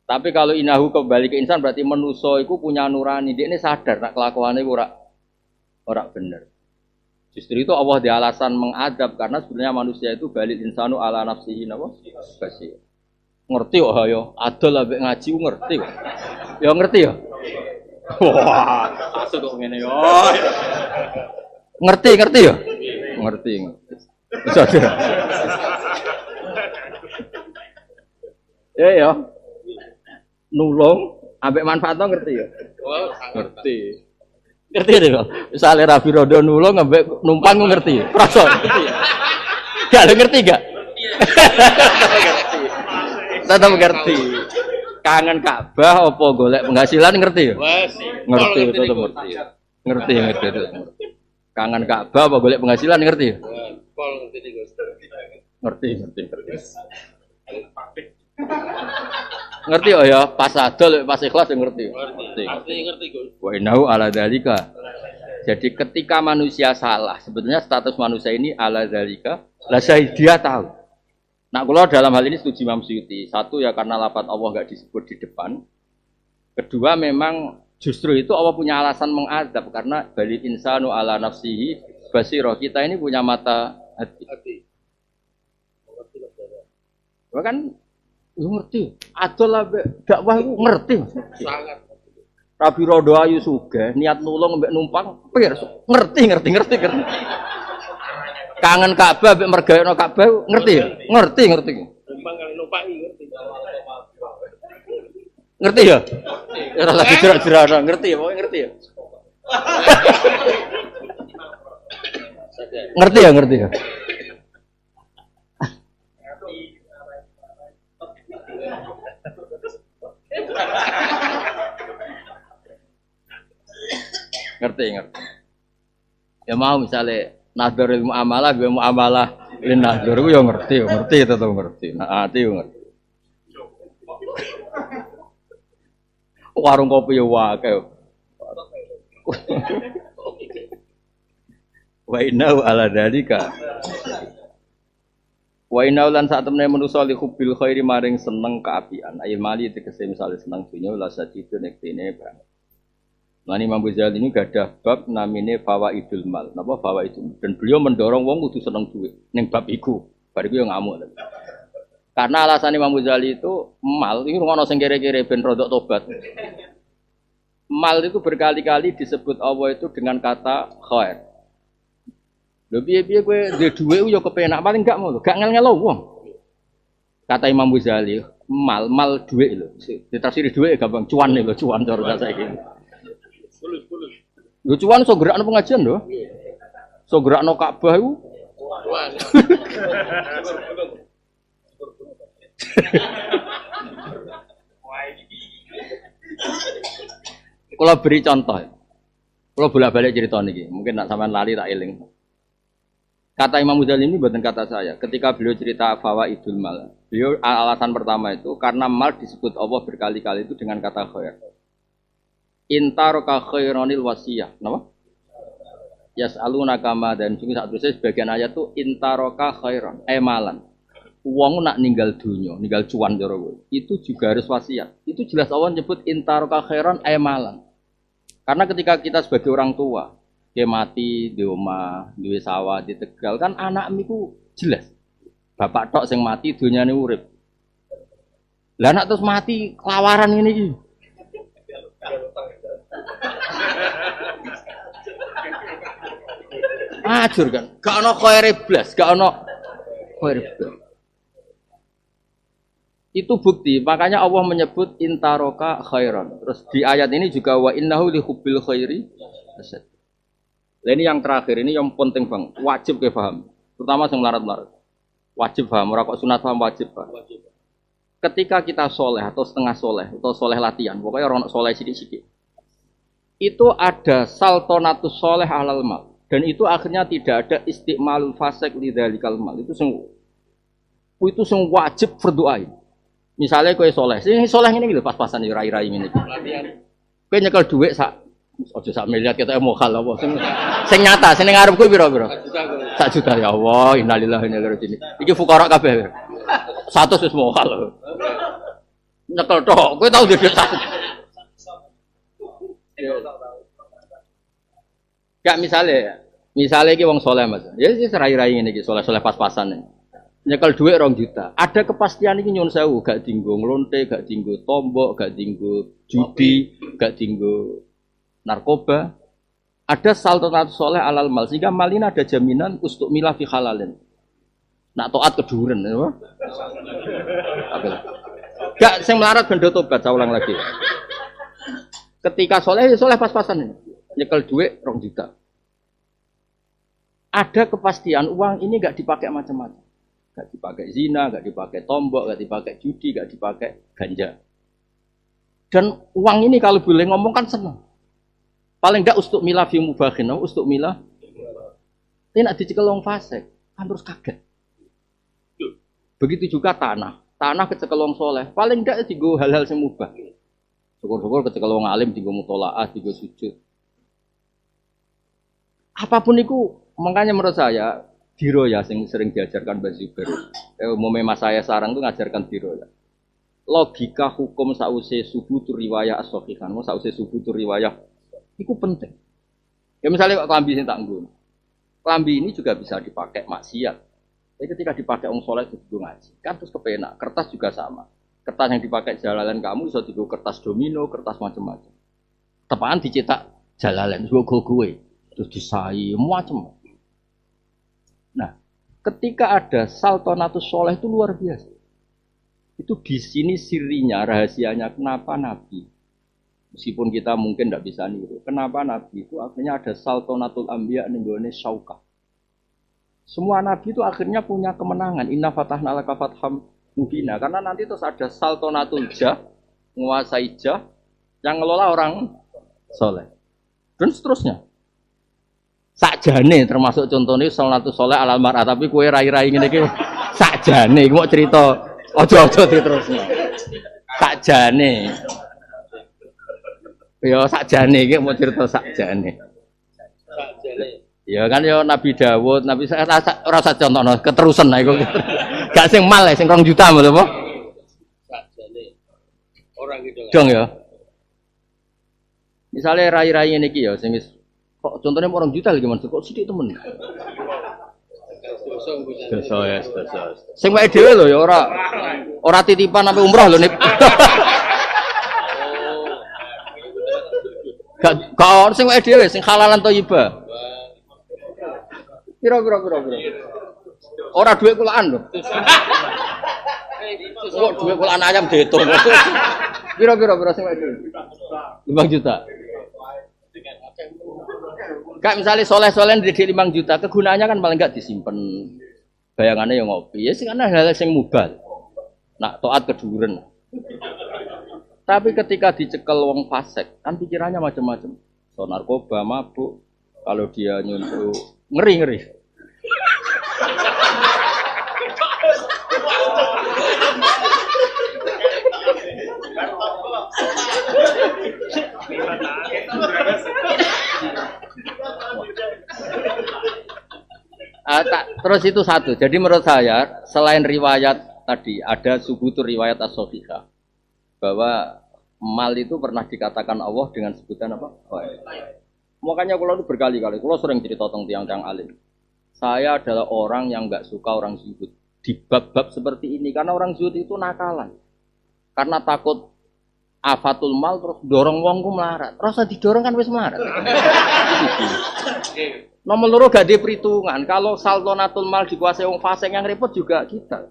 Tapi kalau inahu kembali ke insan berarti manusia itu punya nurani. Dia ini sadar nak kelakuane ora bener. Justru itu Allah di alasan mengadab karena sebenarnya manusia itu balik insanu ala nafsihi napa? Basir. Ngerti kok ya? Adol ambek ngaji ngerti kok. Ya ngerti ya? Wah, asal kok ngene yo. Ngerti ya? Ngerti. Bisa ada. Ya. Nulung, ambek manfaatnya ngerti ya? Ngerti. Ngerti deh kok. Misalnya Rabi Rodo nulung ambek numpang ngerti. Perasaan ngerti. Gak ada ngerti gak? Tetap ngerti. Kangen Ka'bah apa golek penghasilan ngerti ya? Ngerti, tetap ngerti. Ngerti. Kangen Ka'bah apa golek penghasilan ngerti ya? Ngerti. Ngerti oh ya, pas adol pas ikhlas ngerti. Ngerti. Wa innahu ala dzalika. Jadi ketika manusia salah, sebetulnya status manusia ini ala dzalika, lah dia tahu. Nah, kalau dalam hal ini setuju Imam Suyuti. Satu ya karena lafaz Allah enggak disebut di depan. Kedua memang justru itu Allah punya alasan mengadab karena balil insanu ala nafsihi basirah. Kita ini punya mata hati. Bahkan ngerti. Adol ambek dakwah iku ngerti. Sangat. Rabi Rodo ayu sugih, niat nulung ambek numpang, ngerti. Kangen Ka'bah ambek mergaekno Ka'bah ngerti ya? Ngerti. Numpang kali numpangi ngerti. Ngerti ya? Ora lagi jerak-jerak ngerti ya, pokoknya ngerti ya. Ngerti ya, ngerti ya. Ngerti. Ya mau misalnya nadhar muamalah, gue muamalah lin nadhar gue ya ngerti tetep ngerti. Nah, ati yo ngerti. Warung kopi ya wae. Wa inna ala dalika. Wa inna lan sak temene manusa li hubbil khairi maring seneng kaapian. Ayil mali tegese misale seneng dunya la sadidu nek dene banget. Mani Imam Ghazali ini gak ada bab namine fawaidul mal. Napa fawaidul? Dan beliau mendorong wong kudu seneng duit ning bab iku. Bar iku yo ngamuk. Karena alasan Imam Ghazali itu mal iki ngono sing kere-kere ben rodok tobat. Mal itu berkali-kali disebut Allah itu dengan kata khair. Lho piye-piye kowe duwe dhuwit yo kepenak paling gak ngono, gak ngel-ngelo wong. Kata Imam Ghazali, mal dhuwit lho. Ditafsiri dhuwit gampang cuan lho, cuan cara saiki. Lho cuan iso gerakno pengajian lho. Iso gerakno Ka'bah iku. Kalau beri contoh, kalau bolak-balik cerita niki, mungkin nak sampean lali tak eling. Kata Imam Ghazali ini bukan kata saya. Ketika beliau cerita fawaidul mal, beliau alasan pertama itu karena mal disebut Allah berkali-kali itu dengan kata khair. Intaroka khaironil wasiyah, kenapa? Yas'aluna kama dan sungguh saat itu sebagian ayat tuh intaroka khairon, emalan. Uang nak ninggal dunia, ninggal cuan jaro itu juga harus wasiat. Itu jelas Allah nyebut intaroka khairon emalan. Karena ketika kita sebagai orang tua, dia mati di rumah, di sawah, di Tegal kan anak miku jelas. Bapak tok sing mati dunyane urip. Lah anak terus mati kelawaran ini. Ajur kan, gak ono khaire blas, gak ono khaire blas. Itu bukti, makanya Allah menyebut intaroka khairan. Terus di ayat ini juga wa innahu li hubbil khairi asad. Ini yang terakhir, ini yang penting bang, wajib ke paham. Terutama yang melarat-melarat. Wajib paham, ora kok sunat paham wajib paham. Ketika kita soleh atau setengah soleh atau soleh latihan, pokoknya orang soleh sidik-sidik. Itu ada saltonatus soleh alal mal. Dan itu akhirnya tidak ada istiqmalul fasik lidzalikal mal. Itu semua wajib berdoa. Misalnya kowe soleh, sing soleh ngene iki lho pas-pasan ya rai-rai ngene iki. Kowe nyekel dhuwit sak aja sak miliar kita mokal apa sing nyata sing ngarep kowe pira-pira? 1 juta ya Allah, innalillahi wa inna ilaihi raji'un. Iki fuqara kabeh. 100 wis mokal lho. Nyekel tok, kowe tau dhuwit 1. Gak misalnya iki wong soleh Mas. Ya wis rai-rai ngene iki, soleh-soleh pas-pasan. Nyekel dhuwit 2 juta. Ada kepastian iki nyun sewu, gak dinggo nglonte, gak dinggo tombok, gak dinggo judi, gak dinggo narkoba. Ada saltonat soleh alal mal, sehingga mal ini ada jaminan ustuk milah fi halalin. Nak taat keduren, ya. Gak sing melarat bendo tobat, saya ulang lagi. Ketika soleh pas-pasan ini. Nyekel duit 2 juta. Ada kepastian uang ini gak dipakai macam-macam. Gak dipakai zina, gak dipakai tombok, gak dipakai judi, gak dipakai ganja. Dan uang ini kalau boleh ngomong kan senang. Paling gak ustuk milah fi mubakhin, ustuk milah. Ini nak dicekel wong fasik, kan terus kaget. Begitu juga tanah kecekel wong soleh. Paling gak digo hal-hal sing mubah. Syukur-syukur kecekel wong alim digo mutolaah, digo sujud. Apapun itu, makanya menurut saya diroya yang sering diajarkan Mbak Zubair. Umumnya mas saya sarang itu ngajarkan diroya. Logika hukum sause subutur riwayah as-sohihan, sause subutur riwayah itu penting. Ya misalnya kelambi ini tak nggun. Kelambi ini juga bisa dipakai maksiat. Jadi ketika dipakai orang soleh itu ngaji, kan terus kepenak. Kertas juga sama. Kertas yang dipakai jalalan kamu bisa digo kertas domino, kertas macam-macam. Tepaan dicetak jalalan, gue. Terus disai, macam. Nah, ketika ada saltonatus soleh itu luar biasa. Itu di sini sirinya, rahasianya kenapa Nabi, meskipun kita mungkin tidak bisa niru, kenapa Nabi itu akhirnya ada saltonatul anbiya nenggone syaukah. Semua nabi itu akhirnya punya kemenangan. Inna fatahna laka fatham mubina. Karena nanti terus ada saltonatul jah, menguasai jah, yang ngelola orang soleh. Dan seterusnya. Sakjane termasuk contohnya saltonatul soleh alal mar'ah. Tapi kue rai-rai ngene iki sakjane. Mau cerita ojo-ojo diterusnya. Sakjane. Ya sakjane iki mau cerita sakjane. Ya kan ya Nabi Dawud, Nabi saya rasa contohno keterusan lah iku. Gak sing mal sing 2 juta lho apa? Sakjane. Orang gitu. Dong ya. Misalnya rai-rai ini iki ya sing kok contohnya 2 juta lagi Mas, kok sithik temen. Dosa ya, dosa. Sing wae dhewe lho ya ora titipan sampai umroh lho nek. Gak sing wae dhewe sing halalan thayyibah. Piro. Ora dhuwit kulaan lho. Kok dhuwit kulaan ayam diitung. Piro sing wae dhewe. 5 juta. Kak misalnya soleh-soleh di 5 juta, kegunaannya kan paling enggak disimpen. Bayangannya yang ngopi. Ya sing ana hal sing mubal. Nak taat keduren. Tapi ketika dicekel wong fasik, kan pikirannya macam-macam. So narkoba, mabuk, kalau dia nyuntuk ngeri. Terus itu satu. Jadi menurut saya selain riwayat tadi ada subutur riwayat as-sahihah bahwa mal itu pernah dikatakan Allah dengan sebutan apa? Makanya kalau itu berkali-kali, kalau sering cerita tentang tiang-tiang alim. Saya adalah orang yang nggak suka orang zuhud di bab-bab seperti ini karena orang zuhud itu nakalan. Karena takut afatul mal terus dorong wongku melarat. Rasa didorong kan wis melarat. Nomor loro gak ada perhitungan. Kalau saltonatul mal dikuasai orang fasik yang repot juga kita.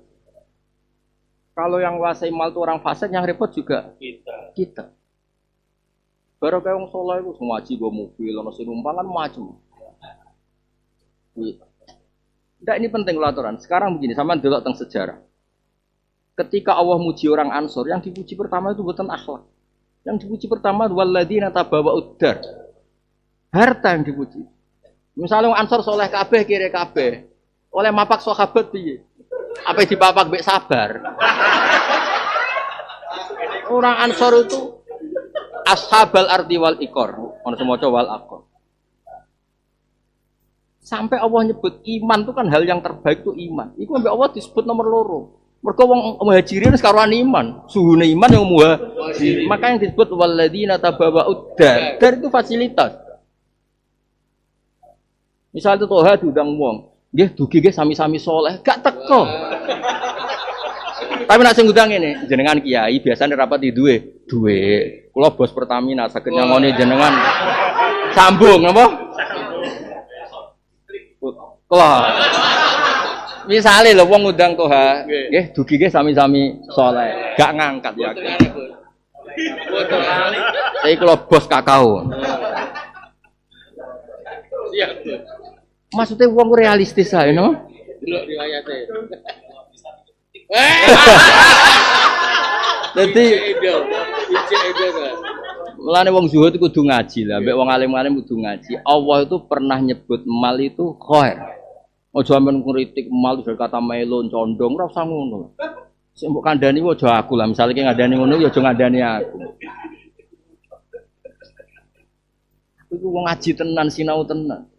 Kalau yang kuasai mal itu orang fasik yang repot juga kita. Baru kayak orang soleh itu ngaji gue mobil, ono sing numpang kan macam. Tidak ini penting aturan. Sekarang begini, sama delok tentang sejarah. Ketika Allah muji orang Ansor, yang dipuji pertama itu bukan akhlak. Yang dipuji pertama walladzina tabawwa'ud dar. Harta yang dipuji. Misalnya orang Ansor soleh kabeh kiri kabeh. Oleh mapak sahabat piye? Apa dipapak mbek sabar. Orang Ansor itu ashabal ardi wal ikor, ono semoco wal akor. Sampai Allah nyebut iman itu kan hal yang terbaik itu iman. Iku mbek Allah disebut nomor loro. Mergo wong muhajirin sekaruan iman, suhune iman yang muhajirin. Maka yang disebut walladzina tabawwa'ud dar. Dar itu fasilitas. Misal itu toha diundang wong, nggih dugi nggih sami-sami soleh, gak teko. Tapi nek sing ngundang ngene, jenengan kiai biasane rapat di duwe. Kula bos Pertamina saged nyangoni jenengan sambung apa? Kula. Misale lho wong ngundang toha, nggih dugi nggih sami-sami soleh, gak ngangkat ya. Saya kula bos kakao. Siap. Maksudnya wong realistis ae no? Delok riwayate. Dadi mulane wong zuhud itu kudu ngaji lah, mbek wong alim-alim kudu ngaji. Allah itu pernah nyebut mal itu khair. Aja sampean ngritik mal dari kata melon, condong, ora usah ngono. Sing mbok kandhani aja aku lah, misale ki ngandani ngono ya aja ngandani aku. Iku wong ngaji tenan, sinau tenan.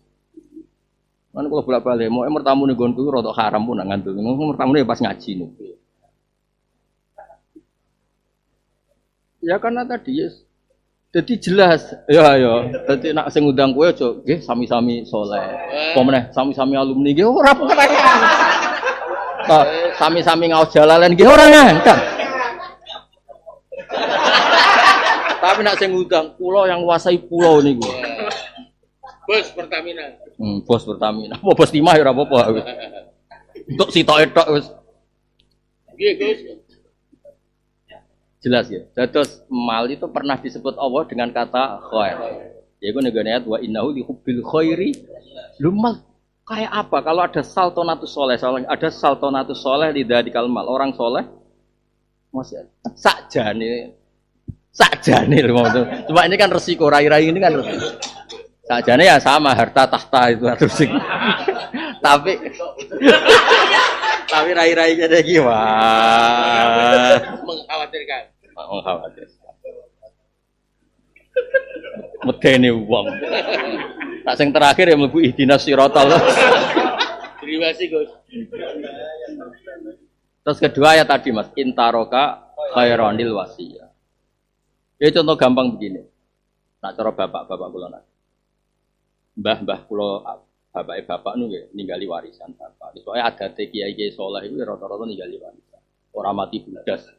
Kan kalau bolak-balik, mau mertamu nih gonku rotok haram pun ngantuk. Mertamu nih pas ngaji nih. Ya karena tadi ya, jadi jelas. Ya. Jadi nak sing ngundang kowe aja, nggih sami-sami soleh. Apa meneh sami-sami alumni nggih ora pertanyaan. Sami-sami ngaos jalalan nggih ora ngangkat. Tapi nak sing ngundang kula yang nguasai pulau niku. Bos Pertamina. Bos Pertamina. Apa bos Timah ya ora apa-apa. Untuk sitoke tok wis. Nggih, Gus. Jelas ya. Dados mal itu pernah disebut Allah dengan kata khair. Yaiku negane ayat wa innahu li hubbil khairi lumal. Kayak apa kalau ada saltonatus soleh, ada saltonatus soleh di dzadikal mal, orang soleh masih sakjane loh. Cuma ini kan resiko rai-rai ini kan resiko. Sakjane ya sama harta tahta itu terus. tapi rai-rai jadi gimana? Mengkhawatirkan. Medeni wong. Tak sing terakhir ya mlebu ihdinas siratal. Terima kasih Gus. Terus kedua ya tadi Mas, intaroka khaironil wasiyah. Ya contoh gampang begini. Nak cara bapak-bapak kula nak. Mbah-mbah kula bapak nu nggih ninggali warisan bapak. Soale adate kiai-kiai saleh iku rata-rata ninggali warisan. Ora mati budas.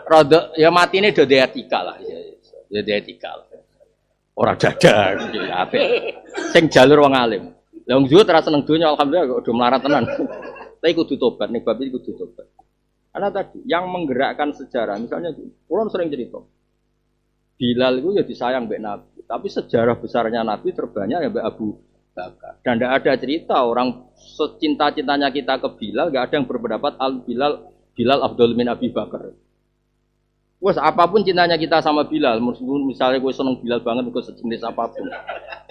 Rada ya matine do etika lah. Ya etika lah. Ora dadak iki apik. Sing jalur wong alim. Lah wong zuhud ra seneng donya alhamdulillah kok do melarat tenan. Tapi kudu tobat nih bab ini kudu tobat. Karena tadi yang menggerakkan sejarah misalnya kula sering cerita. Bilal itu ya disayang mbek Nabi, tapi sejarah besarnya Nabi terbanyak ya mbek Abu Bakar. Dan tidak ada cerita orang secinta-cintanya kita ke Bilal, nggak ada yang berpendapat Bilal afdal min Abi Bakar. Wes apapun cintanya kita sama Bilal, misalnya gue seneng Bilal banget, gue sejenis apapun.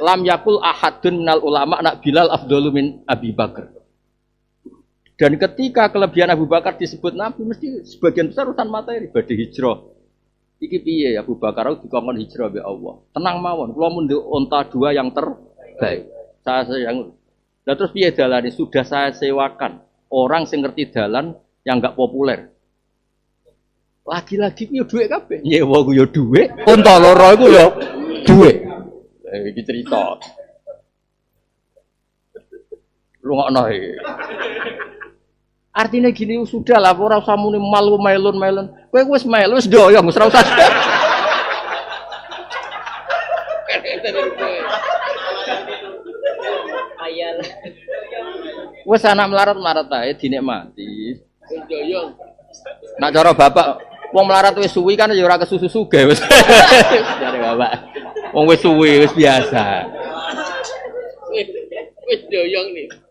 Lam yakul ahadun minal ulama nak Bilal afdal min Abi Bakar. Dan ketika kelebihan Abu Bakar disebut Nabi, mesti sebagian besar urusan materi, badhe hijrah. Iki piye Abu Bakar dikongkon hijrah be Allah. Tenang mawon, kula mun unta dua yang terbaik. Saya sayang. Lah terus piye dalane? Sudah saya sewakan orang sing ngerti dalan yang enggak populer. Lagi-lagi ku yo dhuwit kabeh. Nyewa ku yo dhuwit, unta loro iku yo dhuwit. Iki cerita. Rungokno iki. Artinya gini sudah lah, ora usah muni malu melon. Kowe wis melu wis doyong, wis ora usah. Ayal. Wis anak melarat ae dinikmati. Doyong. Nak cara bapak, wong melarat wis suwi kan ya ora kesusu sugih wis. Jare bapak. Wong wis suwi wis biasa. Wis doyong nih.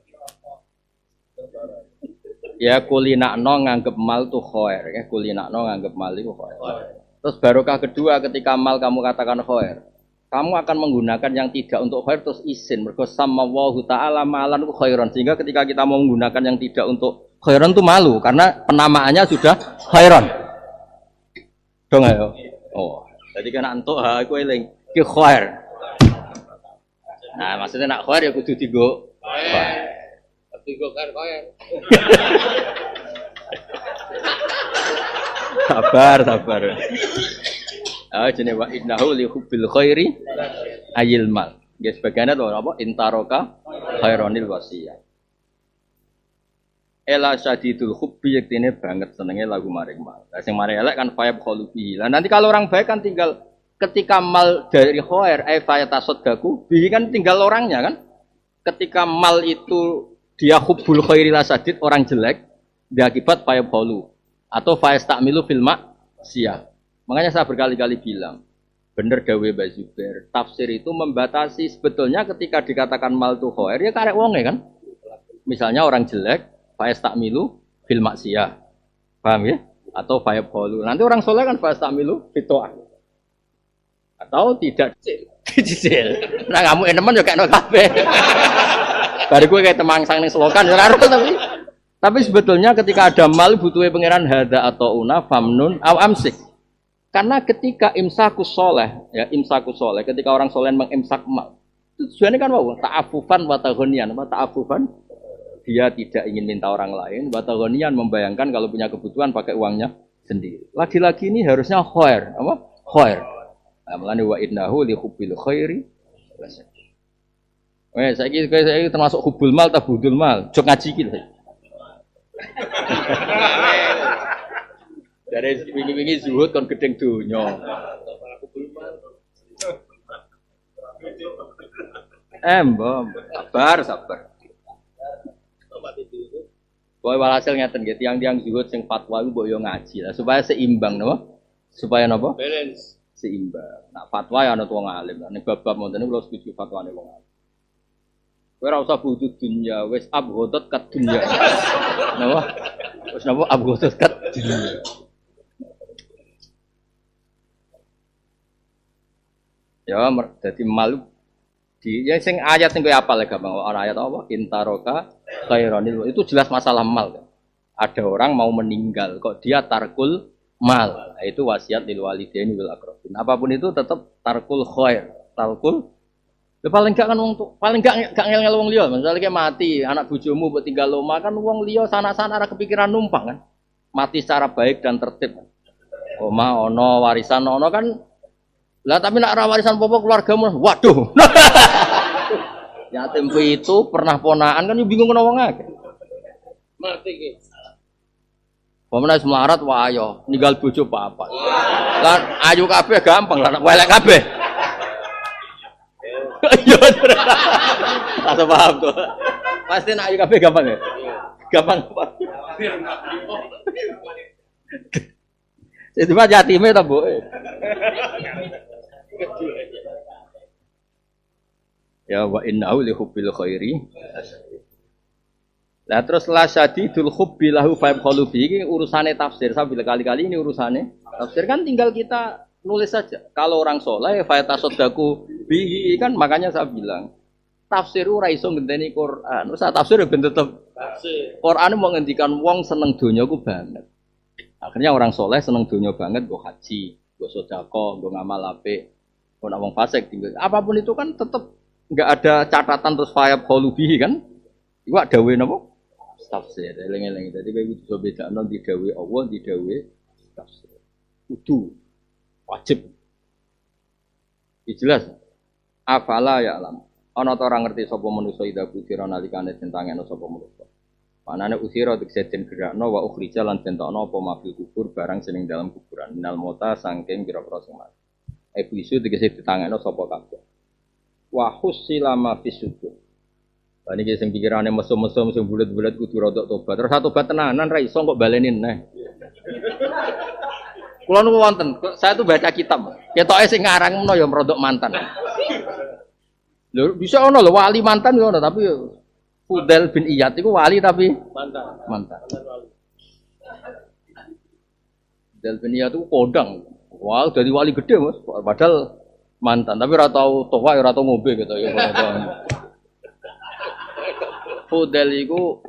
Ya kulinakno nganggep mal tuh khair, ya kulinakno nganggep mal itu khair. Terus barokah kedua ketika mal kamu katakan khair, kamu akan menggunakan yang tidak untuk khair terus izin. Mergo samawallahu taala malan ku khairan, sehingga ketika kita mau menggunakan yang tidak untuk khairan itu malu karena penamaannya sudah khairan. Dong ayo. Oh, jadi kena entuk ha iku eling ki khair. Nah, maksudnya nak khair ya kudu digo khair. Digokar kowe. Sabar. Ah jenenge wa innahu li hubbil khairi ayil mal. Nggih sebagainya to apa intaroka khaironil wasiyah. Ela syadidul hubbi yektine banget senenge lagu maring mal. Lah sing mari elek kan fayab khulubi. Lah nanti kalau orang baik kan tinggal ketika mal dari khair fayatasaddaku, bihi kan tinggal orangnya kan. Ketika mal itu dia hubbul khairi la sadid orang jelek dia akibat fayab khulu atau fayastamilu fil maksiyah. Makanya saya berkali-kali bilang bener dawe Mbak Zubair, tafsir itu membatasi sebetulnya ketika dikatakan mal tu khair ya karek wonge kan. Misalnya orang jelek fayastamilu fil maksiyah. Paham ya? Atau fayab khulu. Nanti orang soleh kan fayastamilu fitoah. Atau tidak dicicil. Nah kamu enemen juga kena kabeh. Bari gue kayak temangsang ning selokan ya karo tapi sebetulnya ketika ada mal butuhe pangeran hada atau una famnun au amsik. Karena ketika imsakus soleh ketika orang soleh mengimsak mal itu tujuannya kan wow ta'affufan wa taghniyan. Ta'affufan dia tidak ingin minta orang lain, wa taghniyan membayangkan kalau punya kebutuhan pakai uangnya sendiri. Lagi-lagi ini harusnya khair, apa? Khair. Nah, mulane wa innahu li hubbil khairi. Saya termasuk hubul mal atau budul mal. Jok ngaji gitu. Dari wingi-wingi zuhud kon gedeng donya. Mbok, sabar. Kowe walhasil ngeten nggih tiang-tiang zuhud sing fatwa iku mbok yo ngaji lah supaya seimbang napa? Supaya napa? Balance. Seimbang. Nah, fatwa ya ana wong alim. Nek bab-bab ngoten niku kula setuju fatwane wong alim. Kowe ora usah butuh dunya, wis abghadat kat dunya. Napa? Wis napa abghadat kat dunya. Ya, dadi malu di ya sing ayat sing kowe apal ya gampang. Ora ayat apa? Intaroka khairanil. Itu jelas masalah mal. Ada orang mau meninggal kok dia tarkul mal. Itu wasiat lil walidaini wal aqrabin. Apapun itu tetap tarkul khair. Tarkul ya paling gak kan wong paling gak ngel-ngel wong liya. Misalnya kayak mati, anak bojomu mbok tinggal loma kan wong liya sana-sana ora kepikiran numpang kan. Mati secara baik dan tertib. Oma ono warisan ono kan. Lah tapi nak ora warisan popo keluargamu, waduh. Yatim itu pernah ponaan kan bingung kena wong akeh. Mati ki. Pemene wis melarat wae ayo, ninggal bojo papat. Lan ayu kabeh gampang lah, welek kabeh. Iya. Atau paham tuh. Pasti nak ayu kabeh gampang ya? Gampang apa? Itu mah yatime ta, Bu? Ya wa innahu li hubbil khairi. Lah terus la syadidul hubbi lahu fa yaqulu fi iki urusane tafsir sambil kali-kali ini urusane tafsir kan tinggal kita nulis saja. Kalau orang soleh fa tasaddaku bihi kan makanya saya bilang tafsir ora iso ngenteni Quran. Terus tafsir ben tetep tafsir. Quran mau ngendikan wong seneng donya ku banget. Akhirnya orang soleh seneng donya banget go haji, go sedekah, go ngamal apik. Ora wong fasik tinggal. Apapun itu kan tetep enggak ada catatan terus fayab kholubihi kan? Iku dawuhe napa? Tafsir. Eling-eling. Dadi kowe iso bedakno di dawuhe Allah, di dawuhe tafsir. Kudu wajib. Jelas. Afala ya alam. Ana ta ora ngerti sapa manusa ida butira nalikane tentangene sapa manusa. Manane usira tegese den gerakno wa ukhrija lan bentokno apa mafil kubur barang sing dalam kuburan. Minal mota saking pira-pira sing mati. Iblisu tegese ditangekno sapa kabeh. Wa husila ma fisudur. Lah niki sing pikirane mesum-mesum sing bulet-bulet kudu rodok tobat. Terus tobat tenanan ra iso kok balenin neh. Kula nu wonten, saya tuh baca kitab. Ketoke sing ngarang meno ya merodok mantan. Lho bisa ono lho wali mantan yo ono tapi Fudel bin Iyad iku wali tapi mantan. Fudel bin Iyad itu kodang. Wah, dari wali gede Mas, padahal mantan tapi ora tau towa ora tau ngombe gitu ya. Fudel iku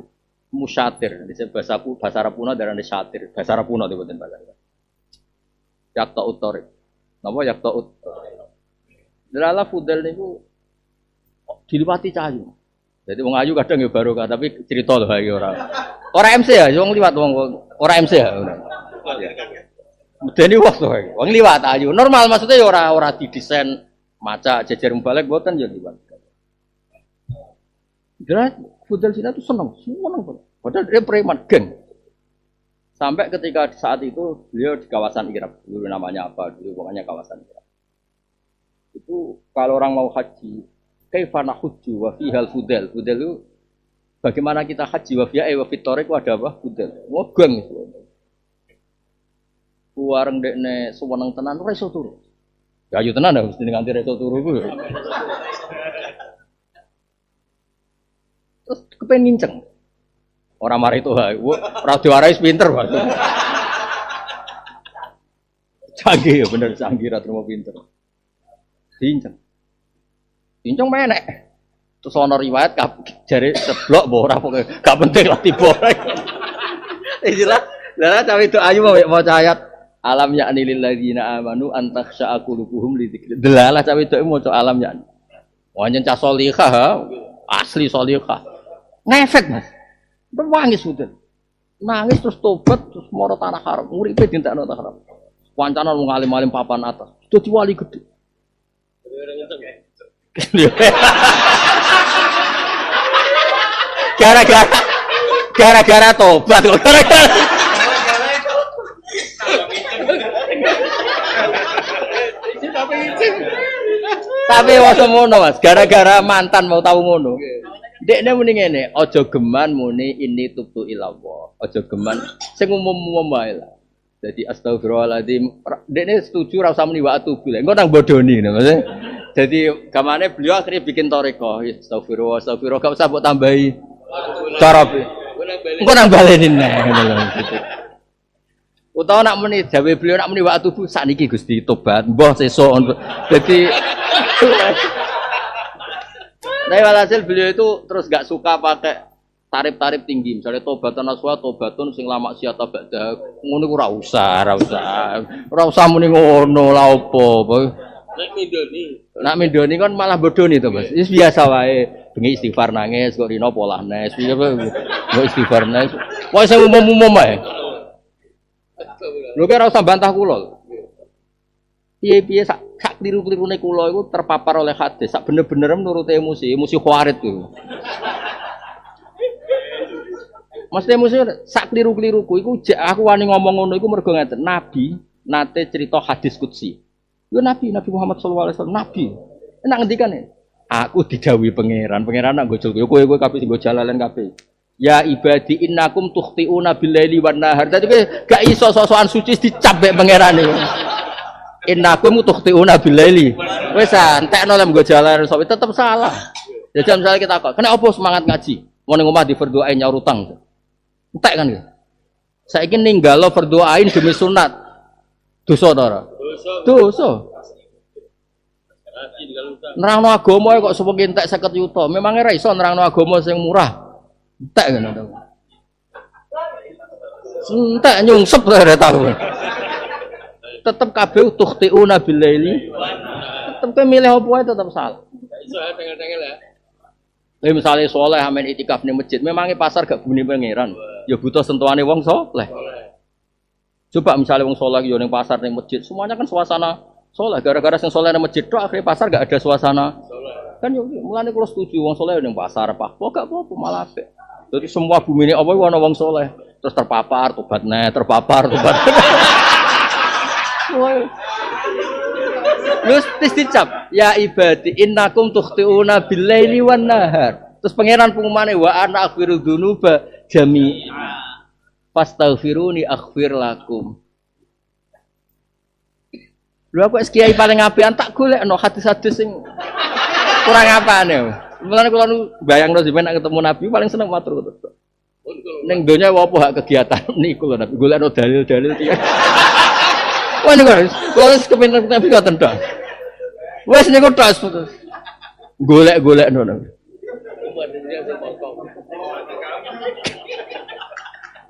musyatir, disebut bahasa Arab kuno darane syatir, bahasa Arab kuno diboten bahasa. Yakta utorik. Napa yakta utorik? Delala Fudel niku diliwati cahayu. Jadi wong ayu kadang ya barokah tapi cerita lho iki ora. Ora MC ya, wong liwat wong ora MC ya. Medeni wong to iki. Wong liwat ayu. Normal maksudnya ya ora didesain maca jejer balik mboten ya liwat. Jelas Fudel Sina itu senang banget. Padahal dia preman geng. Sampai ketika saat itu beliau di kawasan Irak, dulu namanya apa? Dulu pokoknya kawasan Irak. Itu kalau orang mau haji, kaifa nahujju wa fihal Fudel. Fudel itu bagaimana kita haji wa fiha wa fitorik ada apa? Fudel. Wah geng itu. Kuareng dekne sewenang tenan ora iso turu. Ya ayo tenan mesti nganti iso turu ku. Terus kepen nginceng. Orang marah itu, orang diwarai pinter waktu. Canggih ya bener canggih ratu mau pinter. Cincang menek. Terus ono riwayat jari seblok ora pokoke gak penting lah tiba. Istilah, lah cawe itu ayu mau ayat alam yakni lil ladzina amanu antakhsha'a qulubuhum li dzikri. Delalah cawe itu mau alam yakni. Wonten cah salihah, asli salihah. Ngefek Mas. Nangis sudah. Nangis terus tobat terus moro tanah haram. Uripe dintekno tanah haram. Wancana wong alim-alim papan atas. Dadi wali gede. Gara-gara tobat kok gara-gara. Tapi waktu ngono Mas, gara-gara mantan mau tahu ngono. Dekne muni ngene, aja geman muni ini tubtu ilallah. Aja geman sing umum-umum wae lah. Dadi astagfirullahaladzim. Dekne setuju ra usah muni wa atubu. Engko nang bodoni ngono Mas. Jadi gamane beliau akhirnya bikin toriko. Astagfirullah, astagfirullah, gak usah buat tambahi. Cara engko nang baleni neh ngono lho gitu. Utawa nak muni dawe beliau nak muni wa tubuh sakniki Gusti tobat, mbah sesuk. Jadi nah, walhasil beliau itu terus gak suka pakai tarif-tarif tinggi. Misalnya tobatan aswa, tobatun sing lama siata ba'da. Ngono ku ora usah. Ora usah muni ngono la opo. Nak mindoni kan malah bodoni to, Mas. Wis biasa wae. Bengi istighfar nangis kok rino polah nes. Piye kok istighfar nes. Wis sing umum-umum ae. Lho kira ora usah bantah kula. Piye-piye sak kliru-klirune kula iku terpapar oleh hadis. Sak bener-bener menurut emosi khawarit itu. Mesti emosi sak kliru-kliruku iku aku wani ngomong ngono iku mergo ngeten. Nabi nate cerita hadis qudsi. Yo Nabi Muhammad sallallahu alaihi wasallam nabi. Enak ngendikan ya. Aku didhawuhi pangeran nak nggo yo kowe kabeh sing nggo jalalan kabeh. Ya ibadi innakum tukhti'una bil-laili wan-nahar. Dadi kowe gak iso sok-sokan suci dicap mek pangeran iki. Innakum tukhti'una bil-laili. Wis entekno lem nggo jalalan sok tetep salah. Ya jam misalnya kita kok, kena apa semangat ngaji? Mau ning omah diberdoain nyaur utang. Entek kan ya. Saiki ninggalo berdoain demi sunat. Dosa ta ora? Dosa. Nerangno agama kok suwe entek 50 juta. Memang ora iso nerangno agama sing murah. Entek kan. Entek nyungsep ora tau. Tetep kabeh tukhtiuna bil-laili. Tetep milih apa wae tetep salah. Iso tengel-tengel ya. Misalnya soleh amen itikaf ning masjid, memangnya pasar gak buni pangeran. Ya butuh sentuhane wong soleh. Coba misalnya wong soleh yo ning pasar ning masjid, semuanya kan suasana soleh. Gara-gara sing soleh ning masjid tok akhirnya pasar gak ada suasana soleh. Kan yo mulane kula setuju wong soleh ning pasar apa gak apa-apa malah apik. Jadi semua bumi ini apa ana wong soleh. Terus terpapar tobat. Terus dicap ya ibadi innakum tukhti'una bil-laili wan-nahar. Terus pangeran pengumane wa ana aghfiru dzunuba jami'a. Fastaghfiruni aghfir lakum. Lha aku kiai paling apian tak golekno hadis-hadis sing kurang apane. Mulane kula bayangno sampeyan nek ketemu Nabi paling seneng matur terus. Ning donya apa hak kegiatan niku lho Nabi golekno dalil-dalil iki. Wah niku kula wis kepinter Nabi ngoten tok. Wes niku tas putus. Golek-golek ngono.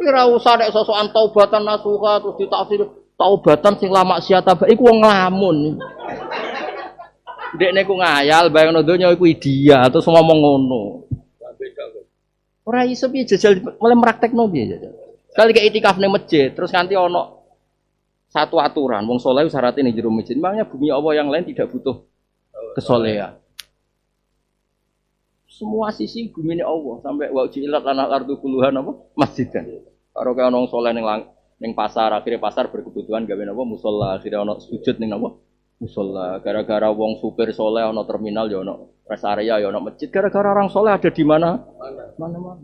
Ora usah nek sosokan taubatan nasuha terus ditafsir taubatan sing lama siata iku wong nglamun. Ndekne ku ngayal bayangno donya iku ideal terus ngomong ngono. Ora iso piye jajal mulai praktekno piye jajal. Kali ke itikaf ning masjid terus nganti ana satu aturan, wong soleh syaratnya ning jero masjid. Makanya bumi Allah yang lain tidak butuh kesolehan. Semua sisi bumi ini Allah sampai wa jilat lanal ardu kuluhan apa masjid kan. Karo kaya wong soleh ning pasar, akhirnya pasar berkebutuhan gawe napa musala, akhirnya ana sujud ning napa musala. Gara-gara wong supir soleh ana terminal ya ana rest area ya ana masjid. Gara-gara orang soleh ada di mana? Mana-mana.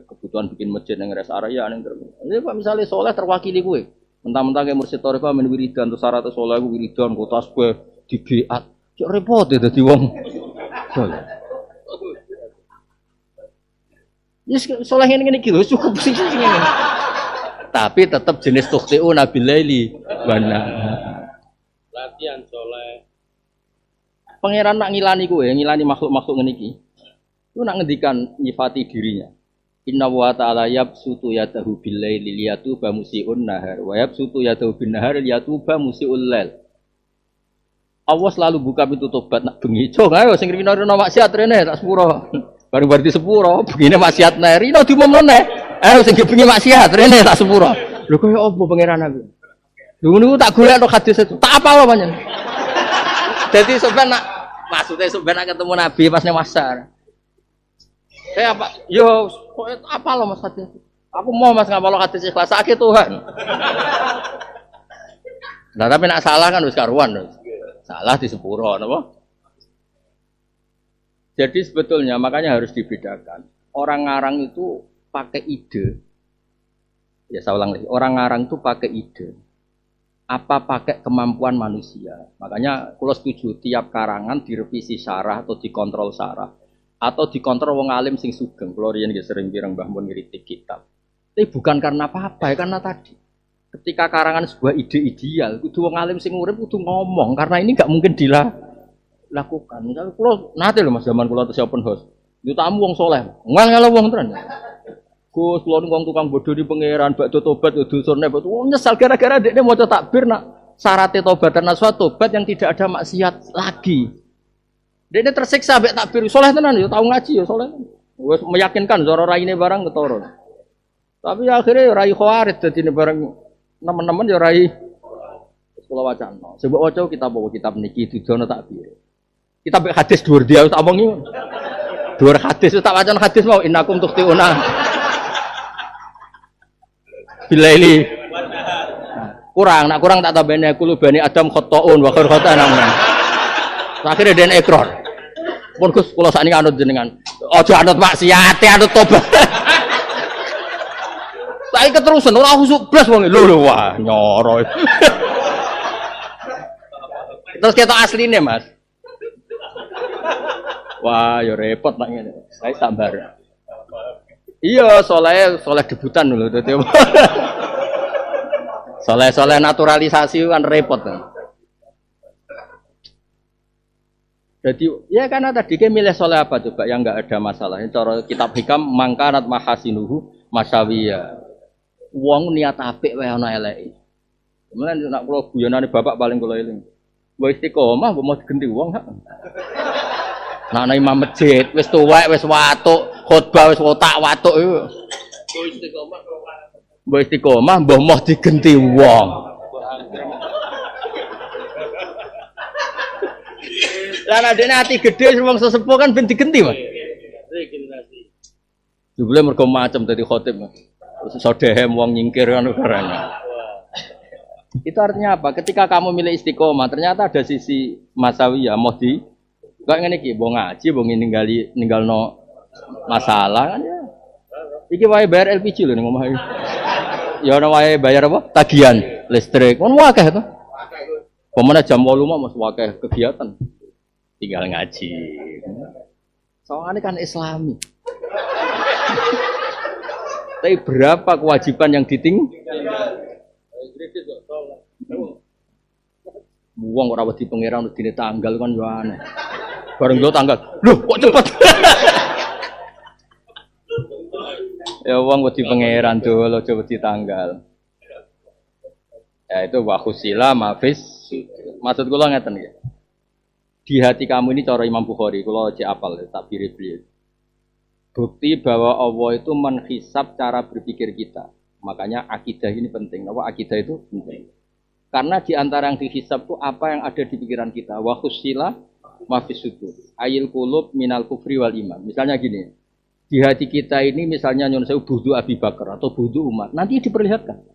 Kebutuhan bikin masjid ning rest area ning terminal. Jadi Pak misalnya soleh terwakili kowe. Mentang-mentang kayak mursyid toriko amin wiridan terus syarat soleh aku wiridan kok tasbih di biat cok repot ya dadi wong soleh. Yes soleh ngene iki lho cukup sing ngene. Tapi tetap jenis tukhti'una bil-laili wana. Latihan soleh. Pangeran nak ngilani kowe, ngilani makhluk-makhluk ngene iki. Ku nak ngendikan nyifati dirinya. Inna wa ta'ala yabsutu yadahu bil-laili liyatuba musii'un nahar wa yabsutu yadahu bin-nahar liyatuba musii'ul lail. Allah selalu buka pintu tobat nak bengi. Jong ayo sing rino-rino maksiat rene tak sepuro. Bareng-bareng di sepuro, begine maksiat nae rino diumumne. Ayo sing bengi maksiat rene tak sepuro. Lho koyo opo pangeran aku? Lho niku tak golekno hadis itu. Tak apa lho panjen. Dadi sampean nak maksudnya sampean nak ketemu Nabi pas nang pasar. Apa? Yo, apa lo mas hadis? Aku mau mas ngapal hadis ikhlas sakit Tuhan. Nah tapi nak salah kan harus karuan, salah di sepuro, apa? Jadi sebetulnya makanya harus dibedakan. Orang ngarang itu pakai ide. Ya saya ulang lagi, orang ngarang itu pakai ide. apa pakai kemampuan manusia. Makanya kalau setuju tiap karangan direvisi syarah atau dikontrol syarah atau dikontrol wong alim sing sugeng. Kalau riyen sering pirang Mbah Mun ngritik kitab. Tapi bukan karena apa-apa ya, karena tadi ketika karangan sebuah ide ideal, kudu wong alim sing urip kudu ngomong karena ini nggak mungkin dilakukan. Misalnya kalau nanti loh Mas zaman kalau terus open house, itu tamu wong soleh, ngal wong tenan. Gus, kalau wong tukang bodoh di pangeran, bakdo tobat, dosane, nyesal gara-gara dia mau takbir nak syaratnya tobat dan nasuha tobat yang tidak ada maksiat lagi. Dia tersiksa ambek takbir, soleh tenan, ya tahu ngaji ya soleh. Wes meyakinkan zoro raine barang ketoro. Tapi akhirnya rai khawarid jadi barang teman-teman ya rai sekolah wacana. Sebab waca kita bawa kitab niki didono takbir. Kita ambek hadis dhuwur dia tak omongi. Dhuwur hadis tak wacan hadis mau innakum tukhtiuna. Bilaili kurang tak tambahne kulubani Adam khotoun wa khair khotan amun. Akhire den ikrar. Pun Gus kula sakniki anut jenengan. Aja anut maksiat, anut tobat. Saiki keterusan ora khusuk blas wong lho wah nyoro. Terus ketok asline Mas. Wah ya repot nek ngene. Saya sabar. Iya, soleh debutan dulu. Soleh naturalisasi kan repot kan. Jadi ya karena tadi dia milih soleh apa coba yang nggak ada masalah. Cara kitab hikam mangkanat mahasinuhu masawiya. Wong niat apik wae ana eleke. Kemudian nak kula guyonane bapak paling kula eling. Mbok istiqomah mbok mau digenti wong hak. Nah, imam masjid wis tuwek wis watuk, khotbah wis otak watuk iku. Mbok istiqomah mbah moh digenti wong. Lah adene ati gedhe wong sesepuh kan ben digenti, Mas. Regenerasi. Jebule mergo macem dadi khotib, Mas. Iso dehem wong nyingkir kan keren. Itu artinya apa? Ketika kamu milih istiqomah, ternyata ada sisi masawiyah mau di kok ngene iki, mbok ngaji, mbok ninggalno masalah kan ya. Iki wae bayar LPG lho ning omah iki. Ya ana wae bayar apa? Tagihan listrik. Kon akeh to. Pemene jam 8 mah mesti akeh kegiatan. Tinggal ngaji. Soalnya kan Islami. Tapi berapa kewajiban yang ditinggal? Buang ora wedi pangeran dine tanggal kan yo aneh. Bareng lo tanggal. Loh, kok cepet? Ya wong wedi pangeran dulu coba di tanggal. Ya itu wa khusila mafis. Maksud kula ngeten ya. Di hati kamu ini cara Imam Bukhari, kula cek apal tak biri-biri. Bukti bahwa Allah itu menghisab cara berpikir kita. Makanya akidah ini penting. Apa akidah itu penting? Karena di antara yang dihisab itu apa yang ada di pikiran kita. Wa khusila mafis sudur. Ayil qulub minal kufri wal iman. Misalnya gini. Di hati kita ini misalnya nyun sewu budu Abi Bakar atau budu Umar. Nanti diperlihatkan.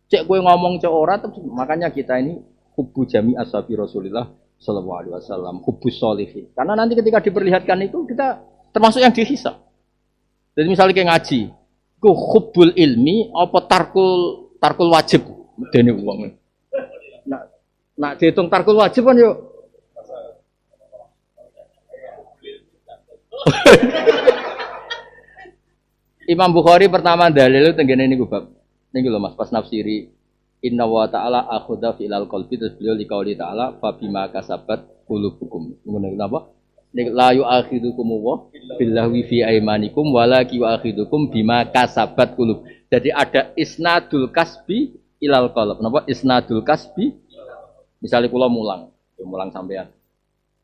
Cek gue ngomong cek ora, makanya kita ini hubbu jami ashabi Rasulillah sallallahu alaihi wasallam, hubbus sholihin. Karena nanti ketika diperlihatkan itu kita termasuk yang dihisab. Jadi misalnya kayak ngaji, ku hubbul ilmi apa tarkul wajib dene wong. Nak dihitung tarkul wajib kan yo. Imam Bukhari pertama dalil tenggene niku bab. Niki lho Mas pas nafsiri inna wa ta'ala akhudha filal qalbi terus beliau dikauli ta'ala fa bima kasabat qulubukum. Ngono napa? Nek la yu'akhidukum wa billahi fi aymanikum walaki yu'akhidukum bima kasabat qulub. Jadi ada isnadul kasbi ilal qalb. Napa isnadul kasbi? Misalnya kula mulang sampean.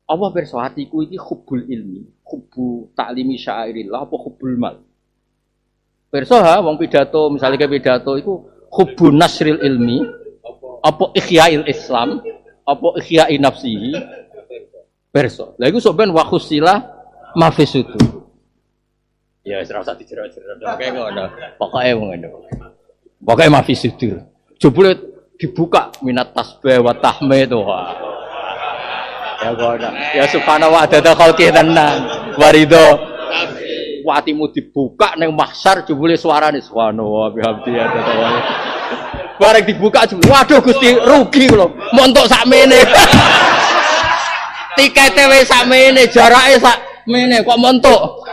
Apa pirsa hatiku iki hubbul ilmi, hubbu ta'limi syairillah apa hubbul mal? Pirsa ha wong pidato, misalnya kayak pidato iku hubbu nasril ilmi, apa ihya'il Islam, apa ihya'i nafsihi. Pirsa. Lah iku sok ben wa khusila mafisudu. Ya wis ora usah dijero-jero. Pokoke ngono. Pokoke ngono. Pokoke mafisudu. Jebule dibuka minat tasbih wa tahmid wah. Ya ngono. Ya subhanallah wa adada khalqi tenan. Warido watimu dibuka ning mahsyar jebule suarane subhanallah bihamdi adada. Bareng dibuka, waduh Gusti rugi lho. Montok sakmene. Tikete wis sakmene, jarake sakmene kok montok.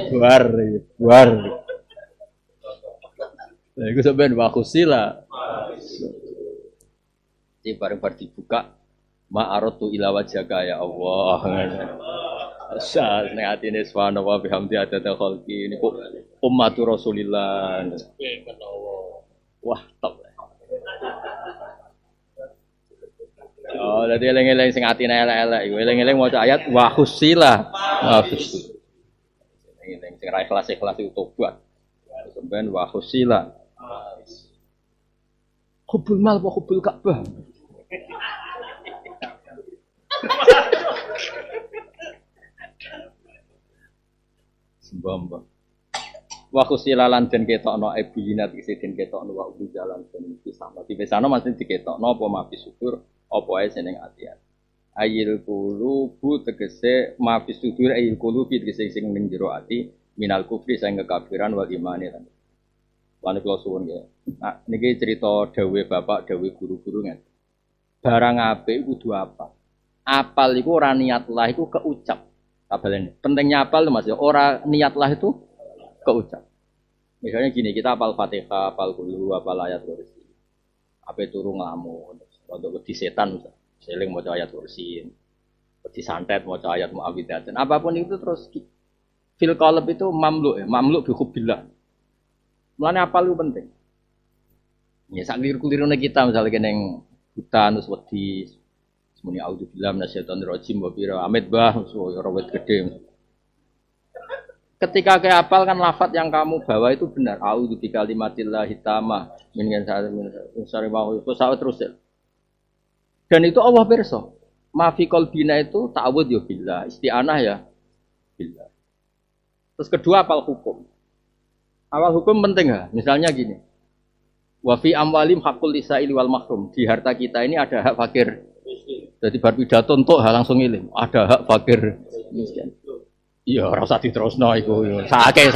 Buar. Lah iku sampean wakusila. Di bareng-bareng dibuka ma'aratu ila wajhaka ya Allah. Asal ning atine subhanallah bihamdi adada khalqi niku ummatu Rasulillah. Wah, top. Oh, dadi eling-eling sing atine elek-elek iku eling-eling maca ayat wa khusila. Eling sing ra ikhlas-ikhlas iku tobat. Sampeyan wa khusila. Hubul mal wa hubul Ka'bah. Sembamba. Wa khusilalan den ketokno ibinat isi den ketokno wa ubi jalan den pisano. Di pisano mesti diketokno apa mafi syukur apa ae seneng atian. Ayil qulubu tegese mafi syukur ayil qulubi tegese sing ning jero ati minal kufri sing kekafiran wal imani lan. Lan kula suwun ya. Nah, niki cerita dawuhe bapak, dawuhe guru-guru ngene. Barang apik kudu apa? Apal iku ora niat lah iku keucap. Tabalen. Pentingnya apal Mas ya, ora niat lah itu keucap. Misalnya gini, kita apal Fatihah, apal Qul apal ayat kursi. Ape turu nglamun, untuk wedi setan seling maca ayat kursi. Wedi santet maca ayat muawwidzatain. Apapun itu terus fil qalb itu mamluk bi hubbillah. Mulane apal itu penting. Ya sak liru-lirune kita misalnya kene hutan terus wedi muni auzubillahi minasyaitonir rajim wa bira amit bah ora wet gede. Ketika ke hafal kan lafaz yang kamu bawa itu benar. A'udzu bikalimatillahi tamah min syarri ma khalaq terus. Dan itu Allah pirsa. Ma fi qalbina itu ta'awudz ya billah, isti'anah ya billah. Terus kedua apal hukum. Awal hukum penting ya. Misalnya gini. Wa fi amwalim haqqul lisaili wal mahrum. Di harta kita ini ada hak fakir. Jadi bar pidato entuk langsung iling. Ada hak fakir miskin. Iya, ora usah diterusno iku. Sakake.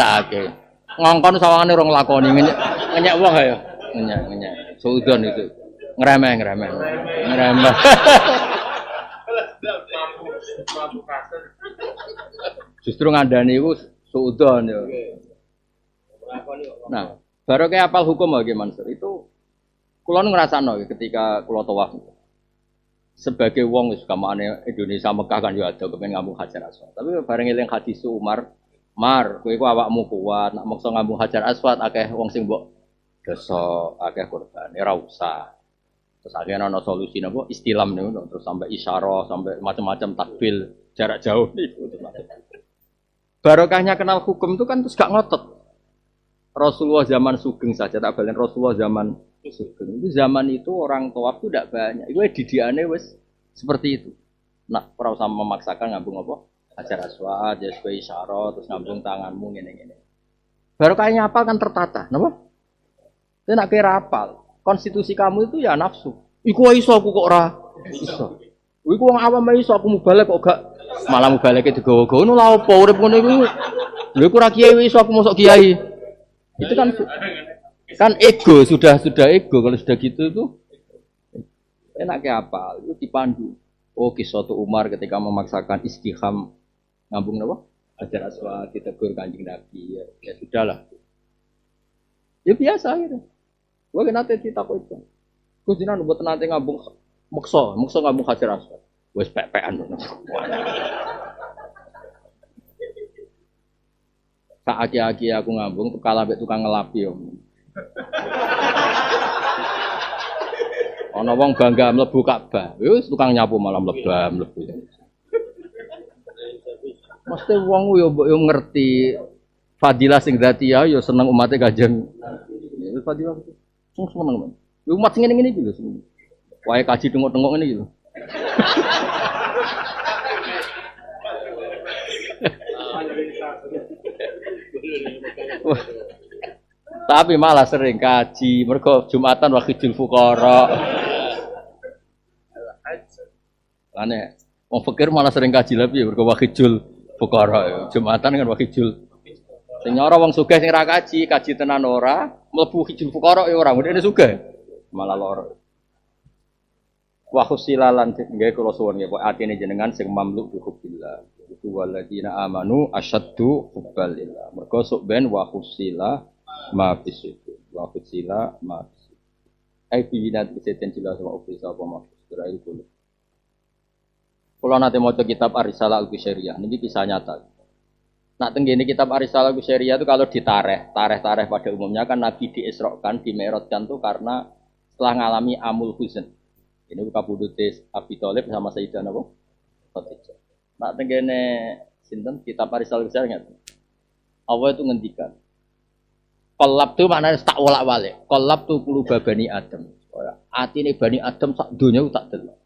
Ngongkon sawangane ora nglakoni ngenyek wong ya. Ngenyek. Suudon itu. Ngremeh. Justru ngandani iku suudon ya. Nah, baru kayak apal hukum lagi Mansur itu kula ngrasakno ketika kula tawaf. Sebagai wong wis kamane Indonesia Mekah kan yo ada kepen ngambung Hajar Aswad. Tapi bareng eling hadis Umar, kowe iku awakmu kuat, nek maksa ngambung Hajar Aswad akeh wong sing mbok dosa, akeh korban, ora usah. Terus akhirnya ana solusi napa istilam niku terus sampai isyarah, sampai macam-macam takbil jarak jauh niku. Barokahnya kenal hukum itu kan terus gak ngotot. Rasulullah zaman Sugeng saja tak balen Rasulullah zaman Sugeng. Itu zaman itu orang tawaf itu tidak banyak. Itu didiane wis seperti itu. Nak ora usah memaksakan ngambung apa? Hajar Aswad, ya sebagai isyarah terus ngambung tanganmu ngene-ngene. Baru kayaknya apal kan tertata, napa? Kowe nak kira apal, konstitusi kamu itu ya nafsu. Iku iso aku kok ora iso. Iku wong awam iso aku mubalek kok gak malah mubaleke digawa-gawa lha opo urip ngono iku. Lha iku ora kiai iso aku mosok kiai. Itu kan ego sudah ego kalau sudah gitu itu enaknya apa itu dipandu. Oh kisah Umar ketika memaksakan istiham ngambung apa Hajar Aswad ditegur Kanjeng Nabi ya sudahlah ya biasa gitu. Gue nanti ditakut itu gue jinan buat nanti ngambung maksa ngambung Hajar Aswad wes pepean tak aki-aki aku ngambung tuh kalah mbek tukang ngelapi om. Ana wong bangga mlebu Ka'bah. Wis tukang nyapu malah mlebu. Mesti wong yo ngerti fadilah sing dzatiyah yo seneng umate Kanjeng. Wis fadilah sing seneng. Yo umat sing ngene-ngene iki lho. Wae kaji tengok-tengok ngene iki lho. Tapi malah sering kaji mergo Jumatan Wakhidul Fuqara. Lane wong fakir malah sering kaji lha piye mergo Wakhidul Fuqara. Jumatan kan Wakhidul. Sing nyora wong sugih sing ra kaji tenan ora, mlebu Wakhidul Fuqara ya ora, mrene sugih. malah loro. Wa khusilalan nggih kula suwun nggih kok atine jenengan sing mamluk bi hubbillah. Itu waladina amanu asyaddu hubbalillah. Mergo sok ben wa khusila ma fisitu. Wa khusila ma fisitu. Ai binat biseten jelas wa ofisa apa ma fisitu itu. Kula nate maca kitab Ar-Risalah Al-Qusairiyah niki kisah nyata. Nak tenggene kitab Ar-Risalah Al-Qusairiyah itu kalau ditareh pada umumnya kan Nabi diisrokan, dimerotkan tuh karena setelah ngalami amul huzn. Ini kabudute Abi Thalib sama Sayyidah Nabi Khadijah. Nak tenggene sinten kitab Ar-Risalah Al-Qusairiyah. Allah itu ngendikan. Qallab tu maknanya tak wolak-walik. Qallab tu quluba bani Adam. Atine bani Adam sak donya tak delok.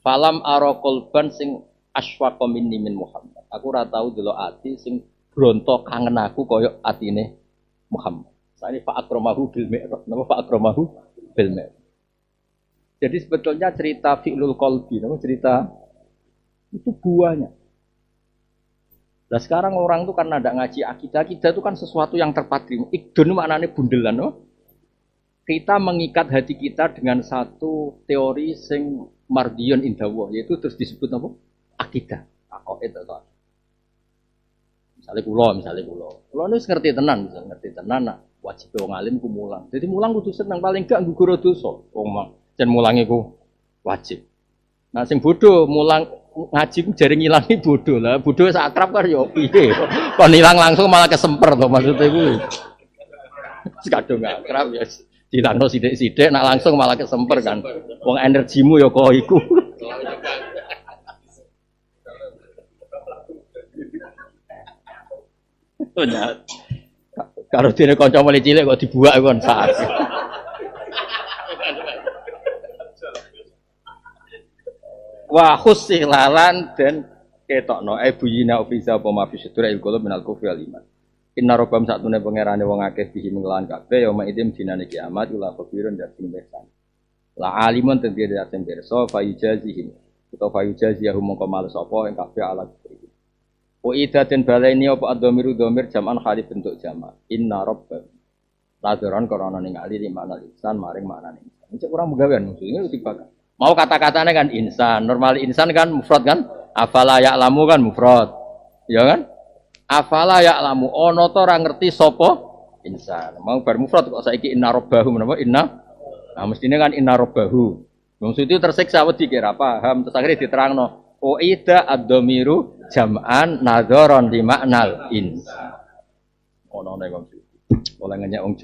Falam ara qalban sing aswaqa minni min Muhammad. Aku ora tau delok ati sing bronto kangen aku kaya atine Muhammad. Saiki fa akramahu bil mi'raj. Napa fa akramahu bil mi'raj. Jadi sebetulnya cerita fi'lul qalbi, napa cerita itu buahnya. Nah sekarang orang itu karena tidak ngaji akidah itu kan sesuatu yang terpatri. Ikdun maknanya bundelan, no? Kita mengikat hati kita dengan satu teori sing mardiyon indawah, yaitu terus disebut apa? Akidah. Itu kan. Misalnya pulau. Pulau ini ngerti tenan, nak wajib wong alim ku mulang. Jadi mulang kudu seneng paling gak nggugur dosa. Wong jan mulang iku wajib. Nah sing bodoh mulang ngaji jare ngilangi bodoh lah. Bodoh wis akrab kan yo piye. Kon ilang langsung malah kesemper to maksudnya kuwi. Kadung akrab ya dilangno sithik-sithik nak langsung malah kesemper kan. Wong energimu ya kok iku. Kalau dene kanca mulai cilik kok dibuak kon sak. Wa khusilalan dan ketokno buyina ofisa apa mafisudura ilqulub minal kufri wal iman. Inna rabbam satune pangerane wong akeh bihi menglawan kabeh ya maidim dinane kiamat ula khabirun dan sing besan. La alimun ten dia sing pirsa fa yujazihim. Utawa fa yujazihum mongko males apa ing kabeh ala kufri. Wa idaten balaini apa ad-dhamiru dhamir jam'an khalif bentuk jama'. Inna rabbam ladaran korona ningali di mana insan maring maknane insan. Cek kurang megawean maksudnya tiba. Mau kata-katanya kan insan, normal insan kan mufrad kan? Afala ya'lamu kan mufrad. Ya kan? Afala ya'lamu ono to ora ngerti sapa insan. Mau bar mufrad kok saiki inna rabbahu menapa inna? Nah mestine kan inna rabbahu. Wong suci tersiksa wedi kira paham terus akhirnya diterangno. Uida ad-dhamiru jam'an nadharon di maknal insan. Ono nek wong suci. Oleh ngenyek wong